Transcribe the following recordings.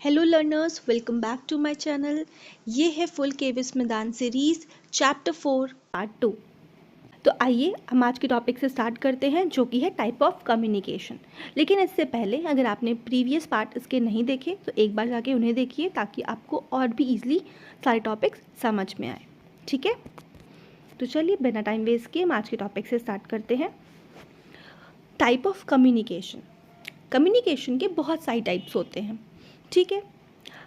Hello learners, welcome back to my channel. ये है full केविस मैदान सीरीज चैप्टर 4 पार्ट 2। तो आइए हम आज के टॉपिक से स्टार्ट करते हैं, जो कि है टाइप ऑफ कम्युनिकेशन। लेकिन इससे पहले अगर आपने प्रीवियस पार्ट इसके नहीं देखे तो एक बार जाके उन्हें देखिए, ताकि आपको और भी ईजिली सारे टॉपिक्स समझ में आए। ठीक है, तो चलिए बिना टाइम वेस्ट किए हम आज के टॉपिक से स्टार्ट करते हैं। Type of communication. कम्युनिकेशन के बहुत सारे टाइप्स होते हैं। ठीक है,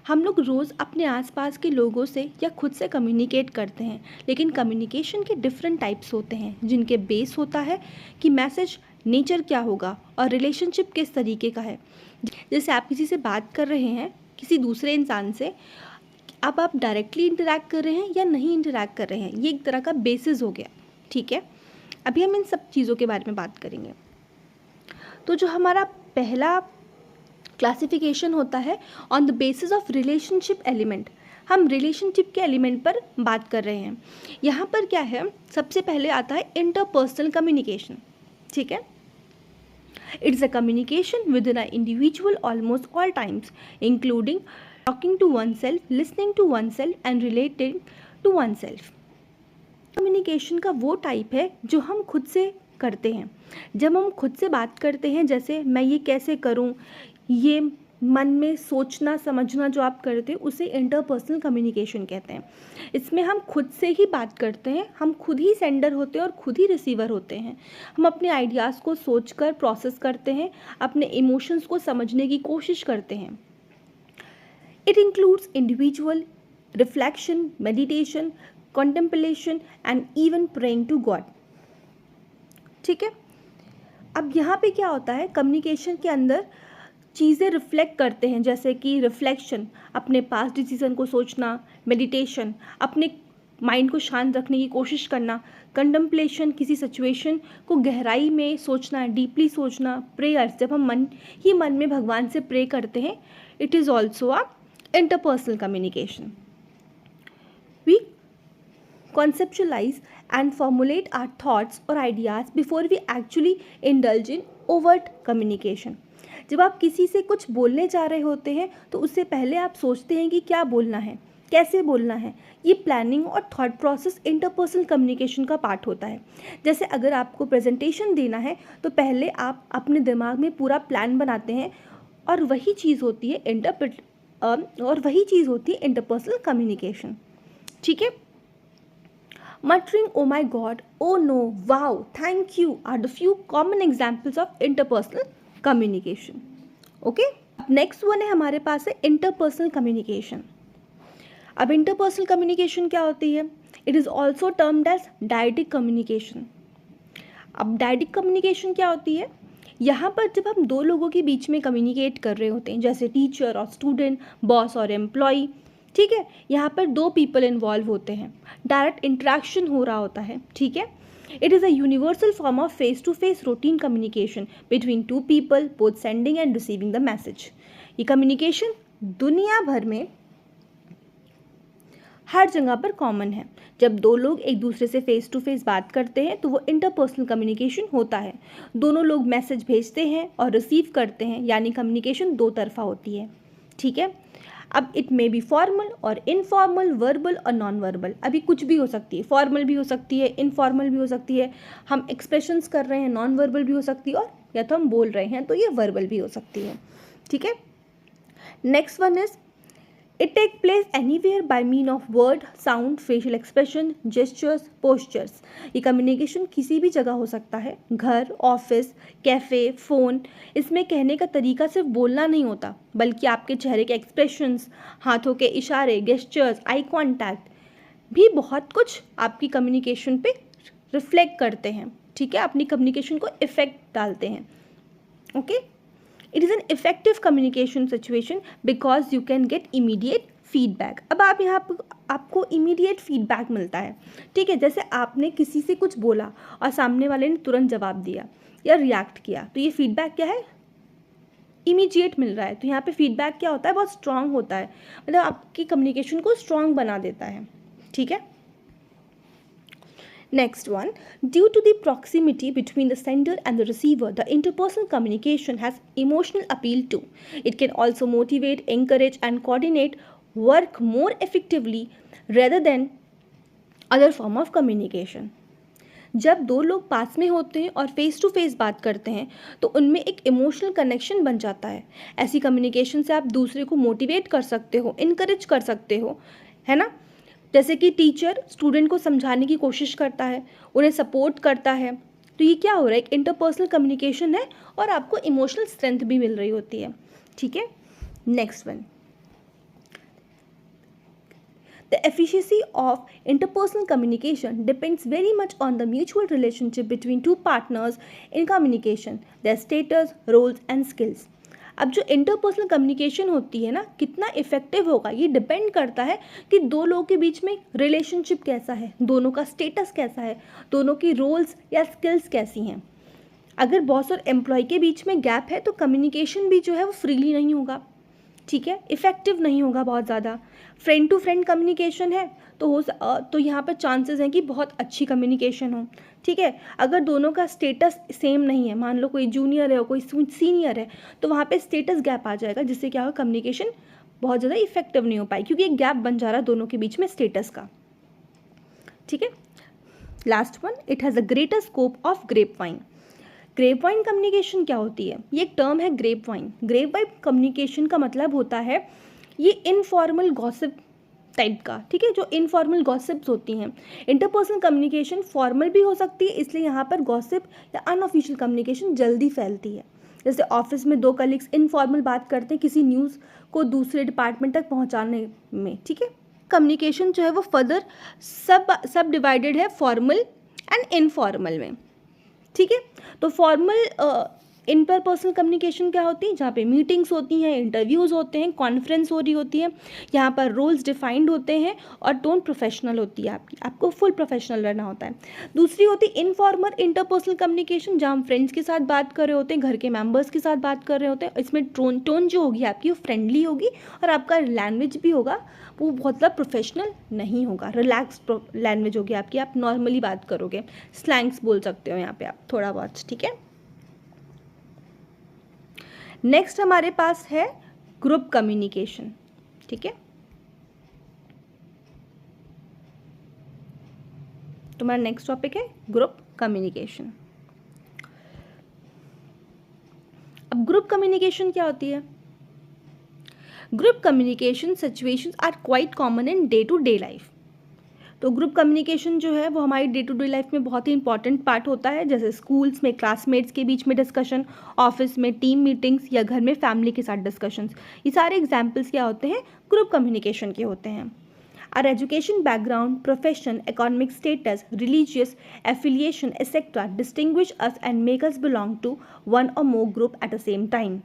हम लोग रोज़ अपने आसपास के लोगों से या खुद से कम्युनिकेट करते हैं, लेकिन कम्युनिकेशन के डिफरेंट टाइप्स होते हैं, जिनके बेस होता है कि मैसेज नेचर क्या होगा और रिलेशनशिप किस तरीके का है। जैसे आप किसी से बात कर रहे हैं, किसी दूसरे इंसान से, अब आप डायरेक्टली इंटरेक्ट कर रहे हैं या नहीं इंटरेक्ट कर रहे हैं, ये एक तरह का बेसिस हो गया। ठीक है, अभी हम इन सब चीज़ों के बारे में बात करेंगे। तो जो हमारा पहला क्लासिफिकेशन होता है on the basis of relationship element, हम रिलेशनशिप के एलिमेंट पर बात कर रहे हैं। यहाँ पर क्या है, सबसे पहले आता है इंटरपर्सनल कम्युनिकेशन। ठीक है, it's a communication within a individual almost all times, including talking to one self, listening to one self and relating to one self. Communication का वो टाइप है जो हम खुद से करते हैं। जब हम खुद से बात करते हैं, जैसे मैं ये कैसे करूं, ये मन में सोचना समझना जो आप करते हैं, उसे इंटरपर्सनल कम्युनिकेशन कहते हैं। इसमें हम खुद से ही बात करते हैं, हम खुद ही सेंडर होते हैं और खुद ही रिसीवर होते हैं। हम अपने आइडियाज़ को सोचकर प्रोसेस करते हैं, अपने इमोशंस को समझने की कोशिश करते हैं। It includes individual reflection, meditation, contemplation and even praying to God। ठीक है, अब यहाँ पे क्या होता है, कम्युनिकेशन के अंदर चीज़ें रिफ्लेक्ट करते हैं, जैसे कि रिफ्लेक्शन अपने पास्ट डिसीजन को सोचना, मेडिटेशन अपने माइंड को शांत रखने की कोशिश करना, कंटेम्पलेशन किसी सिचुएशन को गहराई में सोचना, डीपली सोचना, प्रेयर्स जब हम मन ही मन में भगवान से प्रे करते हैं, it is also a interpersonal communication. We conceptualize and formulate our thoughts or ideas before we actually indulge in overt communication। जब आप किसी से कुछ बोलने जा रहे होते हैं तो उससे पहले आप सोचते हैं कि क्या बोलना है, कैसे बोलना है। ये प्लानिंग और थॉट प्रोसेस इंटरपर्सनल कम्युनिकेशन का पार्ट होता है। जैसे अगर आपको प्रेजेंटेशन देना है तो पहले आप अपने दिमाग में पूरा प्लान बनाते हैं, और वही चीज़ होती है इंटरपर्सनल कम्युनिकेशन। ठीक है, Muttering, "Oh my God," "Oh no," "Wow," "Thank you" are the few common examples of interpersonal communication. Okay? Next one है हमारे पास है interpersonal communication। अब interpersonal communication क्या होती है? It is also termed as dyadic communication। अब dyadic communication क्या होती है? यहाँ पर जब हम दो लोगों के बीच में कम्युनिकेट कर रहे होते हैं, जैसे टीचर और स्टूडेंट, बॉस और एम्प्लॉय, ठीक है, यहाँ पर दो पीपल इन्वॉल्व होते हैं, डायरेक्ट इंट्रैक्शन हो रहा होता है। ठीक है, it is a universal form of face to face routine communication between two people, both sending and receiving the message. ये कम्युनिकेशन दुनिया भर में हर जगह पर कॉमन है। जब दो लोग एक दूसरे से फेस टू फेस बात करते हैं तो वो इंटरपर्सनल कम्युनिकेशन होता है। दोनों लोग मैसेज भेजते हैं और रिसीव करते हैं, यानी कम्युनिकेशन दो तरफा होती है। ठीक है, अब इट मे बी फॉर्मल और इनफॉर्मल, वर्बल और नॉन वर्बल। अभी कुछ भी हो सकती है, फॉर्मल भी हो सकती है, इनफॉर्मल भी हो सकती है, हम एक्सप्रेशंस कर रहे हैं, नॉन वर्बल भी हो सकती है, और या तो हम बोल रहे हैं तो ये वर्बल भी हो सकती है। ठीक है, next one is it take place anywhere by mean of word, sound, facial expression, gestures, postures. ये कम्युनिकेशन किसी भी जगह हो सकता है, घर, ऑफिस, कैफ़े, फ़ोन। इसमें कहने का तरीका सिर्फ बोलना नहीं होता, बल्कि आपके चेहरे के एक्सप्रेशंस, हाथों के इशारे, गेस्चर्स, आई कॉन्टैक्ट भी बहुत कुछ आपकी कम्युनिकेशन पे रिफ्लेक्ट करते हैं। ठीक है, अपनी कम्युनिकेशन को इफ़ेक्ट डालते हैं। Okay, it is an effective communication situation because you can get immediate feedback. अब आप यहाँ पर आपको इमीडिएट फीडबैक मिलता है। ठीक है, जैसे आपने किसी से कुछ बोला और सामने वाले ने तुरंत जवाब दिया या रिएक्ट किया, तो ये फीडबैक क्या है, इमीडिएट मिल रहा है। तो यहाँ पे फीडबैक क्या होता है, बहुत स्ट्रांग होता है, मतलब आपकी कम्युनिकेशन को स्ट्रांग बना देता है। ठीक है, Next one, due to the proximity between the sender and the receiver, the interpersonal communication has emotional appeal too. It can also motivate, encourage, and coordinate work more effectively rather than other form of communication. जब दो लोग पास में होते हैं और face to face बात करते हैं तो उनमें एक इमोशनल कनेक्शन बन जाता है. ऐसी कम्युनिकेशन से आप दूसरे को मोटिवेट कर सकते हो, इनकरेज कर सकते हो, है ना. जैसे कि टीचर स्टूडेंट को समझाने की कोशिश करता है, उन्हें सपोर्ट करता है, तो ये क्या हो रहा है, एक इंटरपर्सनल कम्युनिकेशन है और आपको इमोशनल स्ट्रेंथ भी मिल रही होती है. ठीक है. Next one, the efficacy of interpersonal communication depends very much on the mutual relationship between two partners in communication, their status, roles and skills. अब जो इंटरपर्सनल कम्युनिकेशन होती है ना, कितना इफेक्टिव होगा ये डिपेंड करता है कि दो लोगों के बीच में रिलेशनशिप कैसा है, दोनों का स्टेटस कैसा है, दोनों की रोल्स या स्किल्स कैसी हैं. अगर बॉस और एम्प्लॉय के बीच में गैप है तो कम्युनिकेशन भी जो है वो फ्रीली नहीं होगा. ठीक है, इफेक्टिव नहीं होगा बहुत ज़्यादा. फ्रेंड टू फ्रेंड कम्युनिकेशन है तो यहाँ पर चांसेस हैं कि बहुत अच्छी कम्युनिकेशन हो. ठीक है. अगर दोनों का स्टेटस सेम नहीं है, मान लो कोई जूनियर है और कोई सीनियर है, तो वहाँ पे स्टेटस गैप आ जाएगा, जिससे क्या होगा, कम्युनिकेशन बहुत ज़्यादा इफेक्टिव नहीं हो पाई, क्योंकि एक गैप बन जा रहा है दोनों के बीच में स्टेटस का. ठीक है. Last one, it has a greater scope of grapevine. Grapevine communication क्या होती है, ये एक टर्म है grapevine. Grapevine communication का मतलब होता है ये इनफॉर्मल गॉसिप टाइप का. ठीक है, जो इनफॉर्मल गॉसिप्स होती हैं. इंटरपर्सनल कम्युनिकेशन फॉर्मल भी हो सकती है, इसलिए यहाँ पर गॉसिप या अनऑफिशियल कम्युनिकेशन जल्दी फैलती है. जैसे ऑफिस में दो कलीग्स इनफॉर्मल बात करते हैं किसी न्यूज़ को दूसरे डिपार्टमेंट तक पहुँचाने में. ठीक है. कम्युनिकेशन जो है वो फर्दर सब डिवाइडेड है फॉर्मल एंड इनफॉर्मल में. ठीक है. तो फॉर्मल इंटरपर्सनल कम्युनिकेशन क्या होती है, जहाँ पे मीटिंग्स होती हैं, इंटरव्यूज़ होते हैं, कॉन्फ्रेंस हो रही होती है, यहाँ पर रोल्स डिफाइंड होते हैं और टोन प्रोफेशनल होती है आपकी, आपको फुल प्रोफेशनल रहना होता है. दूसरी होती है इनफॉर्मल इंटरपर्सनल कम्युनिकेशन, जहाँ हम फ्रेंड्स के साथ बात कर रहे होते हैं, घर के मेम्बर्स के साथ बात कर रहे होते हैं. इसमें टोन जो होगी आपकी वो फ्रेंडली होगी और आपका लैंग्वेज भी होगा वो बहुत ज़्यादा प्रोफेशनल नहीं होगा, रिलैक्स लैंग्वेज होगी आपकी, आप नॉर्मली बात करोगे, स्लैंग्स बोल सकते हो यहाँ पे आप थोड़ा बहुत. ठीक है. नेक्स्ट हमारे पास है ग्रुप कम्युनिकेशन. ठीक है. तुम्हारा नेक्स्ट टॉपिक है ग्रुप कम्युनिकेशन. अब ग्रुप कम्युनिकेशन क्या होती है. Group communication situations are quite common in day to day life. तो ग्रुप कम्युनिकेशन जो है वो हमारी डे टू डे लाइफ में बहुत ही इंपॉर्टेंट पार्ट होता है. जैसे स्कूल्स में क्लासमेट्स के बीच में डिस्कशन, ऑफिस में टीम मीटिंग्स या घर में फैमिली के साथ डिस्कशंस, ये सारे एग्जांपल्स क्या होते हैं, ग्रुप कम्युनिकेशन के होते हैं. Our education background, profession, economic status, religious affiliation etcetera distinguish us and make us belong to one or more group at the same time.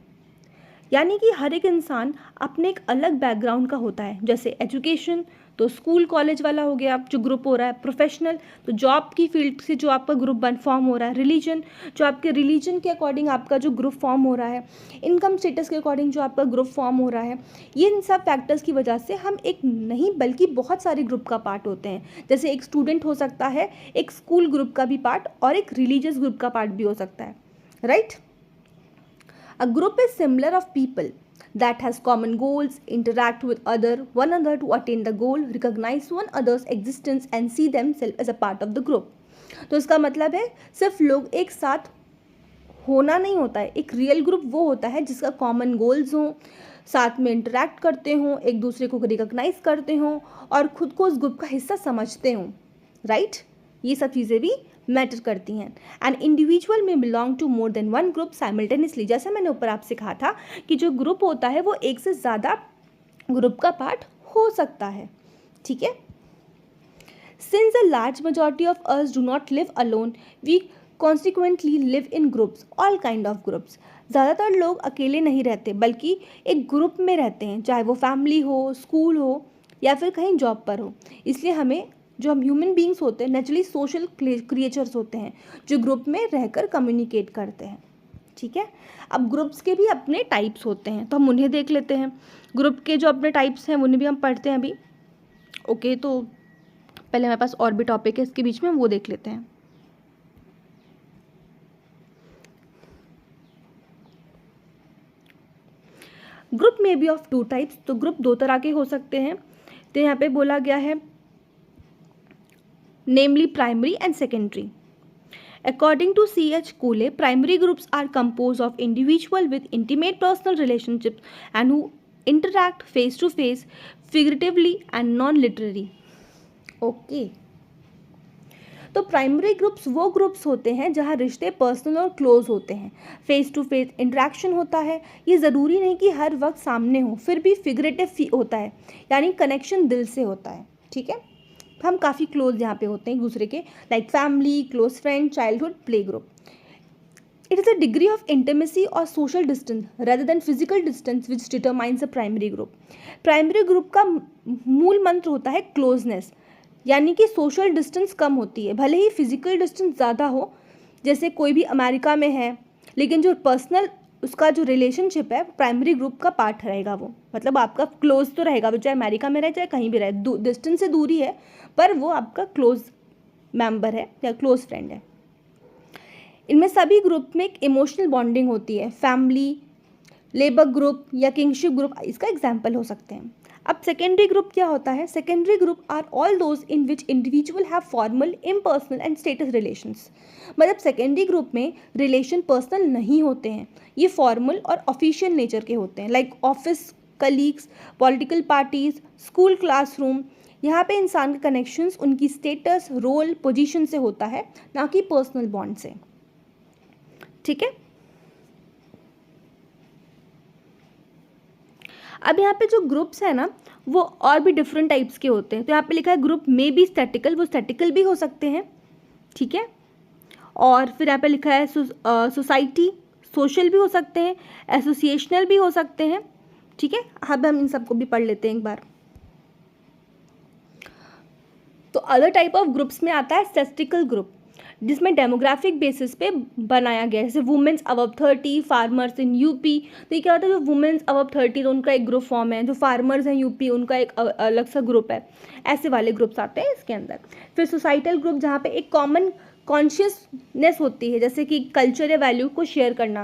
यानी कि हर एक इंसान अपने एक अलग बैकग्राउंड का होता है. जैसे एजुकेशन तो स्कूल कॉलेज वाला हो गया जो ग्रुप हो रहा है, प्रोफेशनल तो जॉब की फील्ड से जो आपका ग्रुप फॉर्म हो रहा है, रिलीजन जो आपके रिलीजन के अकॉर्डिंग आपका जो ग्रुप फॉर्म हो रहा है, इनकम स्टेटस के अकॉर्डिंग जो आपका ग्रुप फॉर्म हो रहा है. ये इन सब फैक्टर्स की वजह से हम एक नहीं बल्कि बहुत सारे ग्रुप का पार्ट होते हैं. जैसे एक स्टूडेंट हो सकता है एक स्कूल ग्रुप का भी पार्ट और एक रिलीजियस ग्रुप का पार्ट भी हो सकता है. Right. A group is similar of people that has common goals, interact with one another to attain the goal, recognize one another's existence and see themselves as a part of the group. तो इसका मतलब है सिर्फ लोग एक साथ होना नहीं होता है. एक रियल ग्रुप वो होता है जिसका कॉमन गोल्स हों, साथ में इंटरेक्ट करते हों, एक दूसरे को रिकॉग्नाइज करते हों और खुद को उस ग्रुप का हिस्सा समझते हों. राइट. ये सब चीज़ें भी मैटर करती हैं. एन इंडिविजुअल में belong to more than one group simultaneously. जैसे मैंने ऊपर आपसे कहा था कि जो ग्रुप होता है वो एक से ज़्यादा ग्रुप का पार्ट हो सकता है. ठीक है. Since the large majority of us do not live alone, we consequently live in groups, all kind of groups. ज़्यादातर लोग अकेले नहीं रहते बल्कि एक ग्रुप में रहते हैं, चाहे वो फैमिली हो, स्कूल हो या फिर कहीं जॉब पर हो. इसलिए हमें जो हम ह्यूमन बींग्स होते हैं नेचुरली सोशल क्रिएचर्स होते हैं जो ग्रुप में रहकर कम्युनिकेट करते हैं. ठीक है. अब ग्रुप्स के भी अपने टाइप्स होते हैं तो हम उन्हें देख लेते हैं. ग्रुप के जो अपने टाइप्स हैं उन्हें भी हम पढ़ते हैं अभी. ओके. तो पहले हमारे पास और भी टॉपिक है इसके बीच में, वो देख लेते हैं। ग्रुप में बी ऑफ 2 टाइप्स, तो ग्रुप 2 तरह के हो सकते हैं। तो यहाँ पे बोला गया है namely primary and secondary. According to C.H. Cooley, primary groups are composed of individuals with intimate personal relationships and who interact face to face, figuratively and non-literally. Okay. तो प्राइमरी ग्रुप्स वो ग्रुप्स होते हैं जहाँ रिश्ते personal और close होते हैं, face to face interaction होता है। ये ज़रूरी नहीं कि हर वक्त सामने हो, फिर भी फिगरेटिव होता है, यानी कनेक्शन दिल से होता है। ठीक है, हम काफ़ी क्लोज यहाँ पे होते हैं एक दूसरे के, like family, close friend, childhood, play group. It is a degree of intimacy और social distance rather than physical distance which determines a primary group. Primary group का मूल मंत्र होता है क्लोजनेस, यानी कि सोशल डिस्टेंस कम होती है, भले ही फिजिकल डिस्टेंस ज़्यादा हो। जैसे कोई भी अमेरिका में है, लेकिन जो पर्सनल उसका जो रिलेशनशिप है प्राइमरी ग्रुप का पार्ट रहेगा वो, मतलब आपका क्लोज तो रहेगा, चाहे अमेरिका में रहे चाहे कहीं भी रहे, डिस्टेंस से दूरी है पर वो आपका क्लोज मेंबर है या क्लोज फ्रेंड है। इनमें सभी ग्रुप में एक इमोशनल बॉन्डिंग होती है, फैमिली, लेबर ग्रुप या किंगशिप ग्रुप इसका एग्जाम्पल हो सकते हैं। अब सेकेंडरी ग्रुप क्या होता है? Secondary group are all those in which individual have formal, impersonal and status relations. मतलब सेकेंडरी ग्रुप में रिलेशन पर्सनल नहीं होते हैं, ये फॉर्मल और ऑफिशियल नेचर के होते हैं, like office colleagues, political parties, school classroom. यहाँ पे इंसान के कनेक्शंस उनकी स्टेटस, रोल, पोजीशन से होता है, ना कि पर्सनल बॉन्ड से। ठीक है, अब यहाँ पे जो ग्रुप्स है ना वो और भी डिफरेंट टाइप्स के होते हैं। तो यहाँ पे लिखा है ग्रुप में बी स्टैटिकल, वो स्टैटिकल भी हो सकते हैं। ठीक है, और फिर यहाँ पे लिखा है सोसाइटी, सोशल भी हो सकते हैं, एसोसिएशनल भी हो सकते हैं। ठीक है, अब हम इन सबको भी पढ़ लेते हैं एक बार। तो अदर टाइप ऑफ ग्रुप्स में आता है स्टैटिस्टिकल ग्रुप, जिसमें डेमोग्राफिक बेसिस पे बनाया गया है, जैसे womens above 30, farmers in UP. तो ये क्या होता है, जो वुमेन्स अबव 30 तो उनका एक ग्रुप फॉर्म है, जो फार्मर्स हैं यूपी उनका एक अलग सा ग्रुप है, ऐसे वाले ग्रुप्स आते हैं इसके अंदर। फिर सोसाइटल ग्रुप, जहाँ पे एक कॉमन कॉन्शियसनेस होती है, जैसे कि कल्चर या वैल्यू को शेयर करना,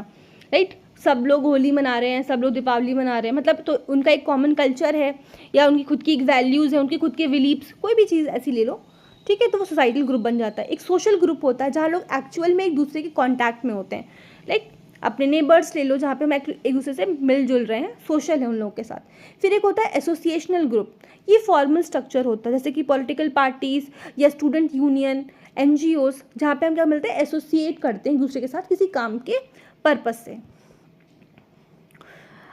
राइट। सब लोग होली मना रहे हैं, सब लोग दीपावली मना रहे हैं, मतलब तो उनका एक कॉमन कल्चर है या उनकी खुद की एक वैल्यूज़ है, उनके खुद के बिलीव्स, कोई भी चीज़ ऐसी ले लो। ठीक है, तो वो सोसाइटल ग्रुप बन जाता है। एक सोशल ग्रुप होता है जहाँ लोग एक्चुअल में एक दूसरे के कांटेक्ट में होते हैं, लाइक अपने नेबर्स ले लो, जहाँ पे हम एक दूसरे से मिलजुल रहे हैं, सोशल है उन लोगों के साथ। फिर एक होता है एसोसिएशनल ग्रुप, ये फॉर्मल स्ट्रक्चर होता है, जैसे कि पॉलिटिकल पार्टीज या स्टूडेंट यूनियन, NGOs, जहाँ पे हम क्या मिलते हैं, एसोसिएट करते हैं एक दूसरे के साथ किसी काम के पर्पज से।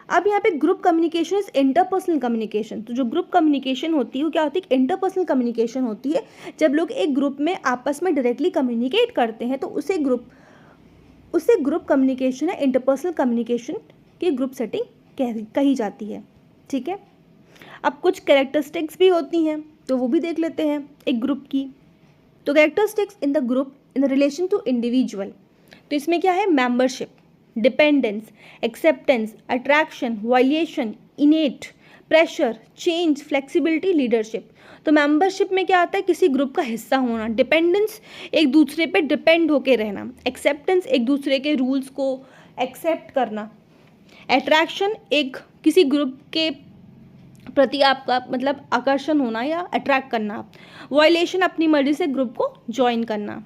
अब यहाँ पे group communication is interpersonal communication. तो जो ग्रुप कम्युनिकेशन होती है वो क्या होती है, इंटरपर्सनल कम्युनिकेशन होती है। जब लोग एक ग्रुप में आपस में डायरेक्टली कम्युनिकेट करते हैं तो उसे ग्रुप कम्युनिकेशन है, इंटरपर्सनल कम्युनिकेशन की ग्रुप सेटिंग कही जाती है। ठीक है, अब कुछ कैरेक्टरिस्टिक्स भी होती हैं तो वो भी देख लेते हैं एक ग्रुप की। तो characteristics in the group in relation to individual, तो इसमें क्या है, membership, dependence, acceptance, attraction, violation, innate, pressure, change, flexibility, leadership. तो मेंबरशिप में क्या आता है, किसी ग्रुप का हिस्सा होना, डिपेंडेंस एक दूसरे पे डिपेंड होके रहना, एक्सेप्टेंस एक दूसरे के रूल्स को एक्सेप्ट करना, अट्रैक्शन एक किसी ग्रुप के प्रति आपका मतलब आकर्षण होना या अट्रैक्ट करना, वायलेशन अपनी मर्जी से ग्रुप को ज्वाइन करना,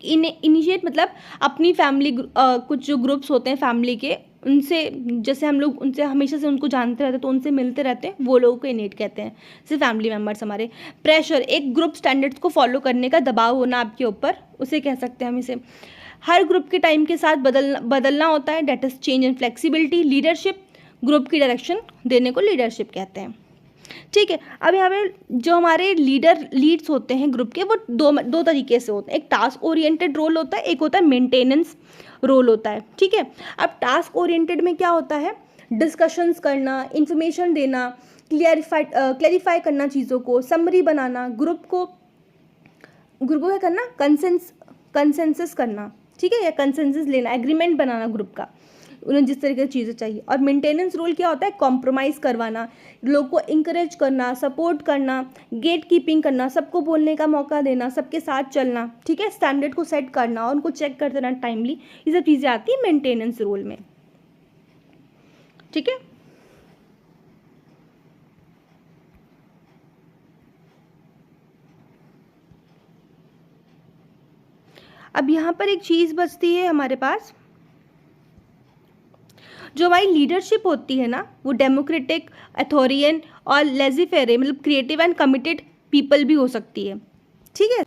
इनिशिएट मतलब अपनी फैमिली, कुछ जो ग्रुप्स होते हैं फैमिली के, उनसे जैसे हम लोग उनसे हमेशा से उनको जानते रहते हैं तो उनसे मिलते रहते हैं, वो लोगों को इनेट कहते हैं, जैसे फैमिली मेम्बर्स हमारे। प्रेशर एक ग्रुप स्टैंडर्ड्स को फॉलो करने का दबाव होना आपके ऊपर, उसे कह सकते हैं हम इसे। हर ग्रुप के टाइम के साथ बदलना होता है, that is change and flexibility. Leadership group की डायरेक्शन देने को लीडरशिप कहते हैं। ठीक है, अब यहाँ पे जो हमारे लीड्स होते हैं ग्रुप के, वो दो तरीके से होते हैं। एक टास्क ओरिएंटेड रोल होता है, एक होता है मेंटेनेंस रोल होता है। ठीक है, अब टास्क ओरिएंटेड में क्या होता है, डिस्कशंस करना, इंफॉर्मेशन देना, क्लैरिफाई करना चीज़ों को, समरी बनाना, ग्रुप को क्या करना, कंसेंसस करना। ठीक है, या कंसेंसस लेना, एग्रीमेंट बनाना ग्रुप का, उन्हें जिस तरीके की चीज़ें चाहिए। और मेंटेनेंस रोल क्या होता है, कॉम्प्रोमाइज़ करवाना, लोग को इंकरेज करना, सपोर्ट करना, गेट कीपिंग करना, सबको बोलने का मौका देना, सबके साथ चलना, ठीक है, स्टैंडर्ड को सेट करना, उनको चेक करते रहना टाइमली, ये सब चीज़ें आती है मेंटेनेंस रोल में, ठीक है। अब यहाँ पर एक चीज़ बचती है हमारे पास, जो हमारी लीडरशिप होती है ना, वो डेमोक्रेटिक, अथॉरियन और लेज़ी-फेरे, मतलब क्रिएटिव एंड कमिटेड पीपल भी हो सकती है, ठीक है।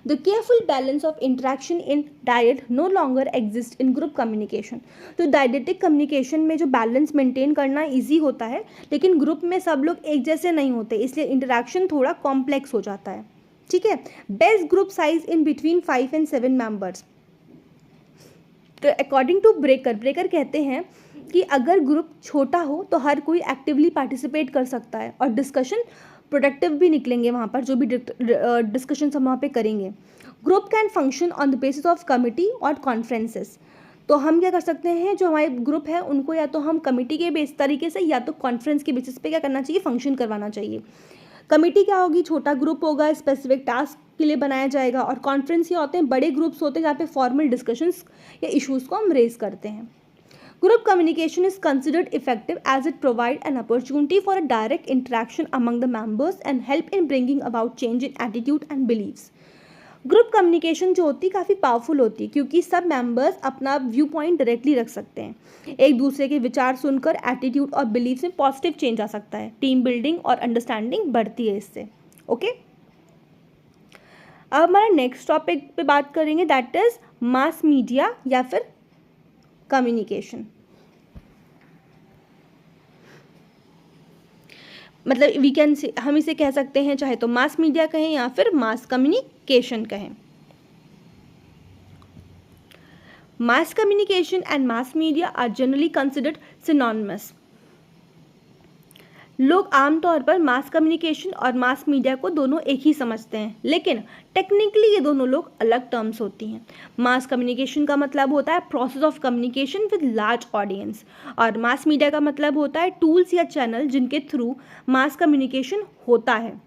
The careful balance of interaction in dyad no longer exist in group communication. तो डायडेटिक कम्युनिकेशन में जो बैलेंस मेंटेन करना ईजी होता है, लेकिन ग्रुप में सब लोग एक जैसे नहीं होते, इसलिए इंटरेक्शन थोड़ा कॉम्प्लेक्स हो जाता है, ठीक है। Best group size in between 5 and 7 members. According to ब्रेकर कहते हैं कि अगर ग्रुप छोटा हो तो हर कोई एक्टिवली पार्टिसिपेट कर सकता है और डिस्कशन प्रोडक्टिव भी निकलेंगे वहाँ पर, जो भी डिस्कशन हम वहाँ पे करेंगे। Group can function on the basis of committee और कॉन्फ्रेंसेस। तो हम क्या कर सकते हैं, जो हमारे ग्रुप है उनको या तो हम कमिटी के बेस तरीके से या तो कॉन्फ्रेंस के बेसिस पे क्या करना चाहिए, फंक्शन करवाना चाहिए। कमिटी क्या होगी, छोटा ग्रुप होगा, स्पेसिफिक टास्क के लिए बनाया जाएगा, और कॉन्फ्रेंस ये होते हैं बड़े ग्रुप्स होते हैं जहाँ पे फॉर्मल डिस्कशंस या इश्यूज़ को हम रेज करते हैं। Group communication is considered effective as it provide an opportunity for a direct interaction among the members and help in bringing about change in attitude and beliefs. Group communication जो होती है काफ़ी powerful होती है, क्योंकि सब मेंबर्स अपना view point directly रख सकते हैं, एक दूसरे के विचार सुनकर एटीट्यूड और बिलीफ में पॉजिटिव चेंज आ सकता है, टीम बिल्डिंग और अंडरस्टैंडिंग बढ़ती है इससे, ओके। अब हमारा नेक्स्ट टॉपिक पे बात करेंगे, दैट इज मास मीडिया या फिर कम्युनिकेशन। मतलब वी कैन से, हम इसे कह सकते हैं चाहे तो मास मीडिया कहें या फिर मास कम्युनिकेशन कहें। Mass communication and mass media are generally considered synonymous. लोग आमतौर पर मास कम्युनिकेशन और मास मीडिया को दोनों एक ही समझते हैं, लेकिन टेक्निकली ये दोनों लोग अलग टर्म्स होती हैं। मास कम्युनिकेशन का मतलब होता है process of communication with large audience, और मास मीडिया का मतलब होता है टूल्स या चैनल जिनके थ्रू मास कम्युनिकेशन होता है,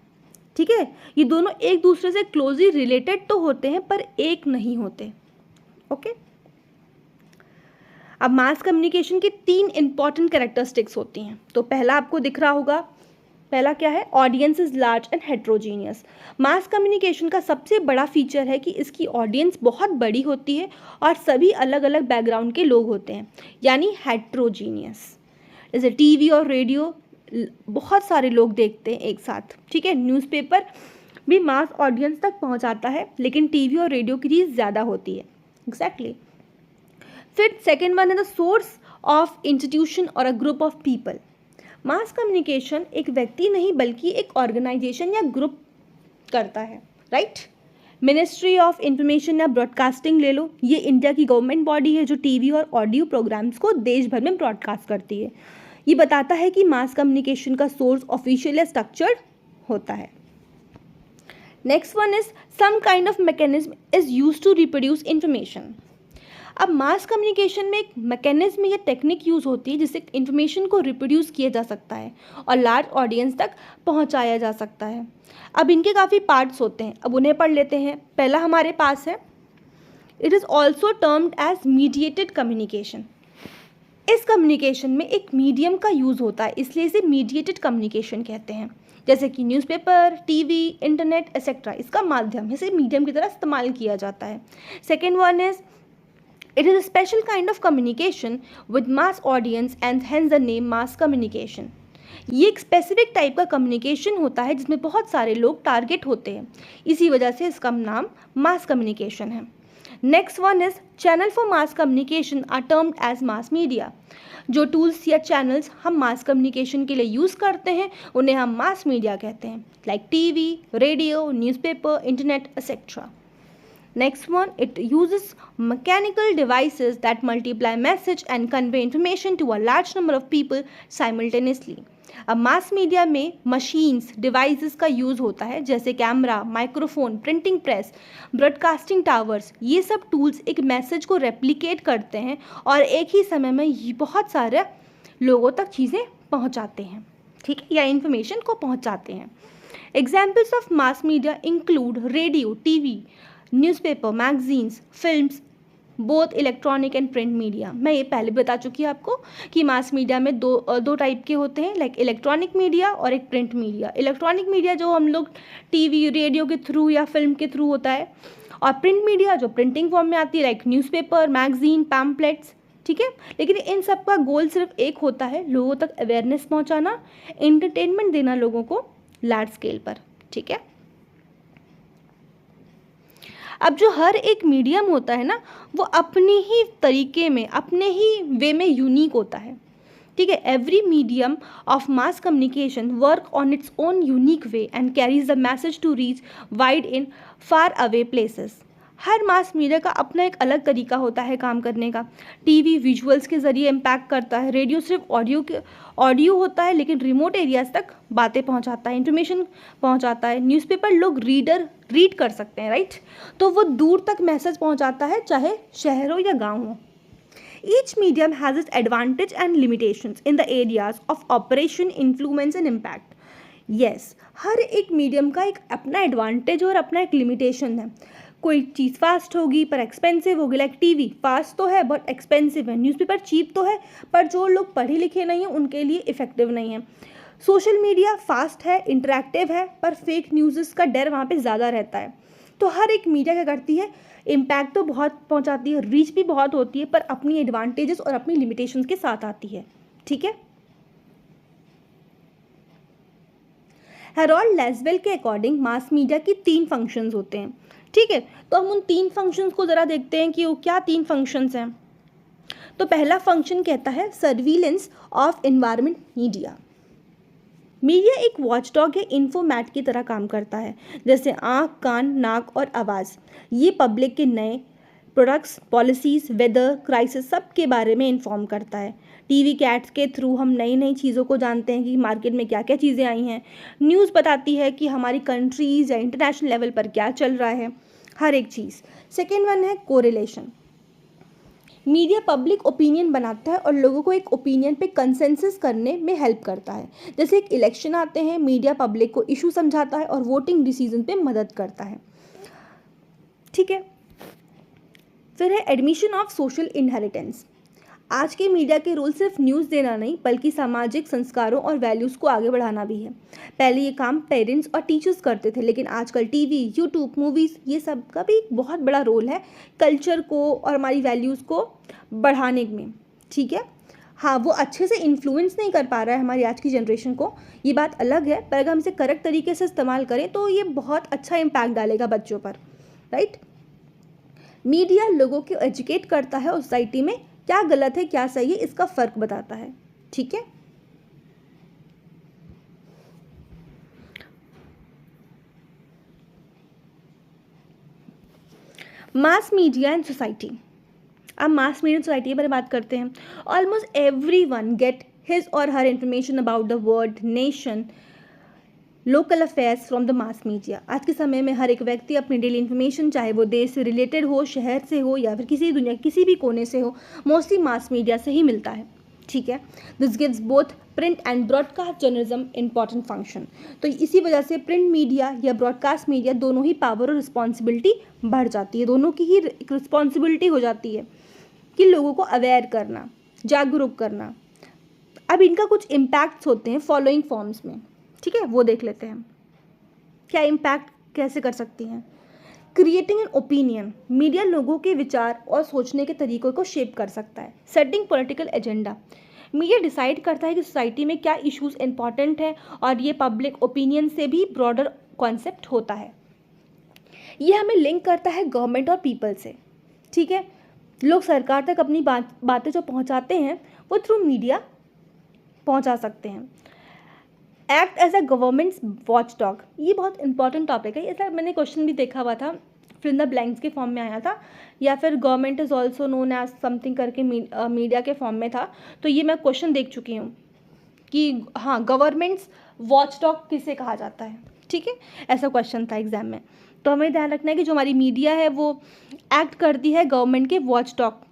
ठीक है। ये दोनों एक दूसरे से क्लोजली रिलेटेड तो होते हैं पर एक नहीं होते, ओके। अब मास कम्युनिकेशन की 3 इंपॉर्टेंट कैरेक्टरिस्टिक्स होती हैं। तो पहला आपको दिख रहा होगा, पहला क्या है, audience is large and heterogeneous. Mass communication का सबसे बड़ा फीचर है कि इसकी ऑडियंस बहुत बड़ी होती है और सभी अलग अलग बैकग्राउंड के लोग होते हैं, यानी हेट्रोजीनियस। जैसे टीवी और रेडियो बहुत सारे लोग देखते हैं एक साथ, ठीक है। न्यूज़पेपर भी मास ऑडियंस तक पहुंचाता है, लेकिन टीवी और रेडियो की रीच ज़्यादा होती है, एग्जैक्टली। फिर सेकेंड वन है द सोर्स ऑफ इंस्टीट्यूशन और a group of people. Mass communication एक व्यक्ति नहीं बल्कि एक ऑर्गेनाइजेशन या ग्रुप करता है, राइट। मिनिस्ट्री ऑफ इंफॉर्मेशन या ब्रॉडकास्टिंग ले लो, ये इंडिया की गवर्नमेंट बॉडी है जो टीवी और ऑडियो प्रोग्राम्स को देश भर में ब्रॉडकास्ट करती है। ये बताता है कि मास कम्युनिकेशन का सोर्स ऑफिशियल या स्ट्रक्चर्ड होता है। Next one is some kind of mechanism is used to reproduce information. अब मास कम्युनिकेशन में एक मैकेनिज्म या टेक्निक यूज़ होती है जिससे इंफॉर्मेशन को रिप्रोड्यूस किया जा सकता है और लार्ज ऑडियंस तक पहुंचाया जा सकता है। अब इनके काफ़ी पार्ट्स होते हैं, अब उन्हें पढ़ लेते हैं। पहला हमारे पास है, it is also termed as mediated communication. इस कम्युनिकेशन में एक मीडियम का यूज़ होता है, इसलिए इसे मीडिएटेड कम्युनिकेशन कहते हैं। जैसे कि न्यूज़पेपर, टीवी, इंटरनेट एक्सेट्रा, इसका माध्यम इसे मीडियम की तरह इस्तेमाल किया जाता है। Second one is it is a special kind of communication with mass audience and hence the name mass communication। ये एक स्पेसिफिक टाइप का कम्युनिकेशन होता है जिसमें बहुत सारे लोग टारगेट होते हैं, इसी वजह से इसका नाम मास कम्युनिकेशन है। Next one is channel for mass communication are termed as mass media. जो टूल्स या चैनल्स हम मास कम्युनिकेशन के लिए यूज़ करते हैं उन्हें हम मास मीडिया कहते हैं, like TV, radio, newspaper, internet etcetera. Next one, it uses mechanical devices that multiply message and convey information to a large number of people simultaneously। अब मास मीडिया में मशीन्स डिवाइसेस का use होता है, जैसे camera, microphone, printing press, broadcasting towers. ये सब tools एक message को रेप्लिकेट करते हैं और एक ही समय में बहुत सारे लोगों तक चीज़ें पहुंचाते हैं, ठीक है, या इन्फॉर्मेशन को पहुंचाते हैं। Examples of mass media include radio, TV, newspaper, magazines, films, both electronic and print media. मैं ये पहले बता चुकी हूँ आपको कि मास मीडिया में दो टाइप के होते हैं, लाइक इलेक्ट्रॉनिक मीडिया और एक प्रिंट मीडिया। इलेक्ट्रॉनिक मीडिया जो हम लोग टीवी, रेडियो के थ्रू या फिल्म के थ्रू होता है, और प्रिंट मीडिया जो प्रिंटिंग फॉर्म में आती है, लाइक न्यूज़पेपर, मैगजीन, पैम्पलेट्स, ठीक है। लेकिन इन सब का गोल सिर्फ एक होता है, लोगों तक अवेयरनेस पहुँचाना, एंटरटेनमेंट देना लोगों को लार्ज स्केल पर, ठीक है। अब जो हर एक मीडियम होता है ना, वो अपनी ही तरीके में, अपने ही वे में यूनिक होता है, ठीक है। Every medium of mass communication work on its own unique way and carries the message to reach wide in far away places. हर मास मीडिया का अपना एक अलग तरीका होता है काम करने का। टीवी विजुअल्स के ज़रिए इम्पैक्ट करता है, रेडियो सिर्फ ऑडियो होता है लेकिन रिमोट एरियाज तक बातें पहुंचाता है, इन्फॉर्मेशन पहुंचाता है। न्यूज़पेपर लोग रीड कर सकते हैं, राइट, तो वो दूर तक मैसेज पहुंचाता है, चाहे शहर हो या गाँव हो। Each medium has its advantage and limitations in the areas of operation, influence and impact. Yes, हर एक मीडियम का एक अपना एडवांटेज और अपना एक लिमिटेशन है। कोई चीज़ फास्ट होगी पर एक्सपेंसिव होगी, लाइक टीवी फास्ट तो है बट एक्सपेंसिव है। न्यूज़पेपर चीप तो है पर जो लोग पढ़े लिखे नहीं हैं उनके लिए इफ़ेक्टिव नहीं है। सोशल मीडिया फास्ट है, इंटरेक्टिव है, पर फेक न्यूज़ का डर वहाँ पे ज़्यादा रहता है। तो हर एक मीडिया क्या करती है, इम्पैक्ट तो बहुत पहुँचाती है, रीच भी बहुत होती है, पर अपनी एडवांटेजेस और अपनी लिमिटेशंस के साथ आती है, ठीक है। हैरोल्ड लेसवेल के अकॉर्डिंग मास मीडिया की 3 फंक्शंस होते हैं, ठीक है। तो हम उन 3 फंक्शंस को ज़रा देखते हैं कि वो क्या 3 फंक्शंस हैं। तो पहला फंक्शन कहता है surveillance of environment media. Media एक वॉचडॉग या इन्फोमैट की तरह काम करता है, जैसे आँख, कान, नाक और आवाज़। ये पब्लिक के नए प्रोडक्ट्स, पॉलिसीज़, वेदर, क्राइसिस सब के बारे में इन्फॉर्म करता है। टीवी कैट्स के थ्रू हम नई नई चीज़ों को जानते हैं कि मार्केट में क्या क्या चीज़ें आई हैं। न्यूज़ बताती है कि हमारी कंट्रीज़ या इंटरनेशनल लेवल पर क्या चल रहा है, हर एक चीज़। सेकेंड वन है कोरिलेशन। मीडिया पब्लिक ओपिनियन बनाता है और लोगों को एक ओपिनियन पे कंसेंसस करने में हेल्प करता है। जैसे एक इलेक्शन आते हैं, मीडिया पब्लिक को इशू समझाता है और वोटिंग डिसीजन पे मदद करता है, ठीक है। फिर है एडमिशन ऑफ सोशल इनहेरिटेंस। आज के मीडिया के रोल सिर्फ न्यूज़ देना नहीं बल्कि सामाजिक संस्कारों और वैल्यूज़ को आगे बढ़ाना भी है। पहले ये काम पेरेंट्स और टीचर्स करते थे, लेकिन आजकल टीवी, यूट्यूब, मूवीज़, ये सब का भी एक बहुत बड़ा रोल है कल्चर को और हमारी वैल्यूज़ को बढ़ाने में, ठीक है। हाँ, वो अच्छे से इन्फ्लुएंस नहीं कर पा रहा है हमारी आज की जनरेशन को, ये बात अलग है, पर अगर हम इसे करेक्ट तरीके से इस्तेमाल करें तो ये बहुत अच्छा इम्पैक्ट डालेगा बच्चों पर, राइट। मीडिया लोगों को एजुकेट करता है और सोसाइटी में क्या गलत है क्या सही है इसका फ़र्क बताता है, ठीक है। Mass media and society. अब मास मीडिया सोसाइटी के बारे में बात करते हैं। Almost everyone get his or her information about the world, nation, local affairs from the mass media. आज के समय में हर एक व्यक्ति अपनी डेली इन्फॉर्मेशन, चाहे वो देश से रिलेटेड हो, शहर से हो या फिर किसी दुनिया किसी भी कोने से हो, मोस्टली मास मीडिया से ही मिलता है, ठीक है। This gives both print and broadcast journalism important function. तो इसी वजह से प्रिंट मीडिया या ब्रॉडकास्ट मीडिया दोनों ही पावर और रिस्पॉन्सिबिलिटी बढ़ जाती है, दोनों की ही रिस्पॉन्सिबिलिटी हो जाती है कि लोगों को अवेयर करना, जागरूक करना। अब इनका कुछ इम्पैक्ट्स होते हैं फॉलोइंग फॉर्म्स में, ठीक है, वो देख लेते हैं क्या इम्पैक्ट कैसे कर सकती हैं। Creating an opinion. मीडिया लोगों के विचार और सोचने के तरीकों को शेप कर सकता है। Setting political agenda. Media decide करता है कि सोसाइटी में क्या इश्यूज इंपॉर्टेंट है और ये पब्लिक ओपिनियन से भी ब्रॉडर कॉन्सेप्ट होता है। ये हमें लिंक करता है गवर्नमेंट और पीपल से, ठीक है। लोग सरकार तक अपनी बातें जो पहुंचाते हैं वो थ्रू मीडिया पहुंचा सकते हैं। Act as a governments watchdog. ये बहुत इंपॉर्टेंट टॉपिक है, ऐसा मैंने क्वेश्चन भी देखा हुआ था, फिर इन द ब्लैंक्स के फॉर्म में आया था, या फिर government is also known as something करके मीडिया के फॉर्म में था। तो ये मैं क्वेश्चन देख चुकी हूँ, कि हाँ गवर्नमेंट्स वॉचडॉग किसे कहा जाता है, ठीक है, ऐसा क्वेश्चन था एग्जाम में। तो हमें ध्यान रखना है कि जो हमारी मीडिया है वो एक्ट करती है गवर्नमेंट के वॉचडॉग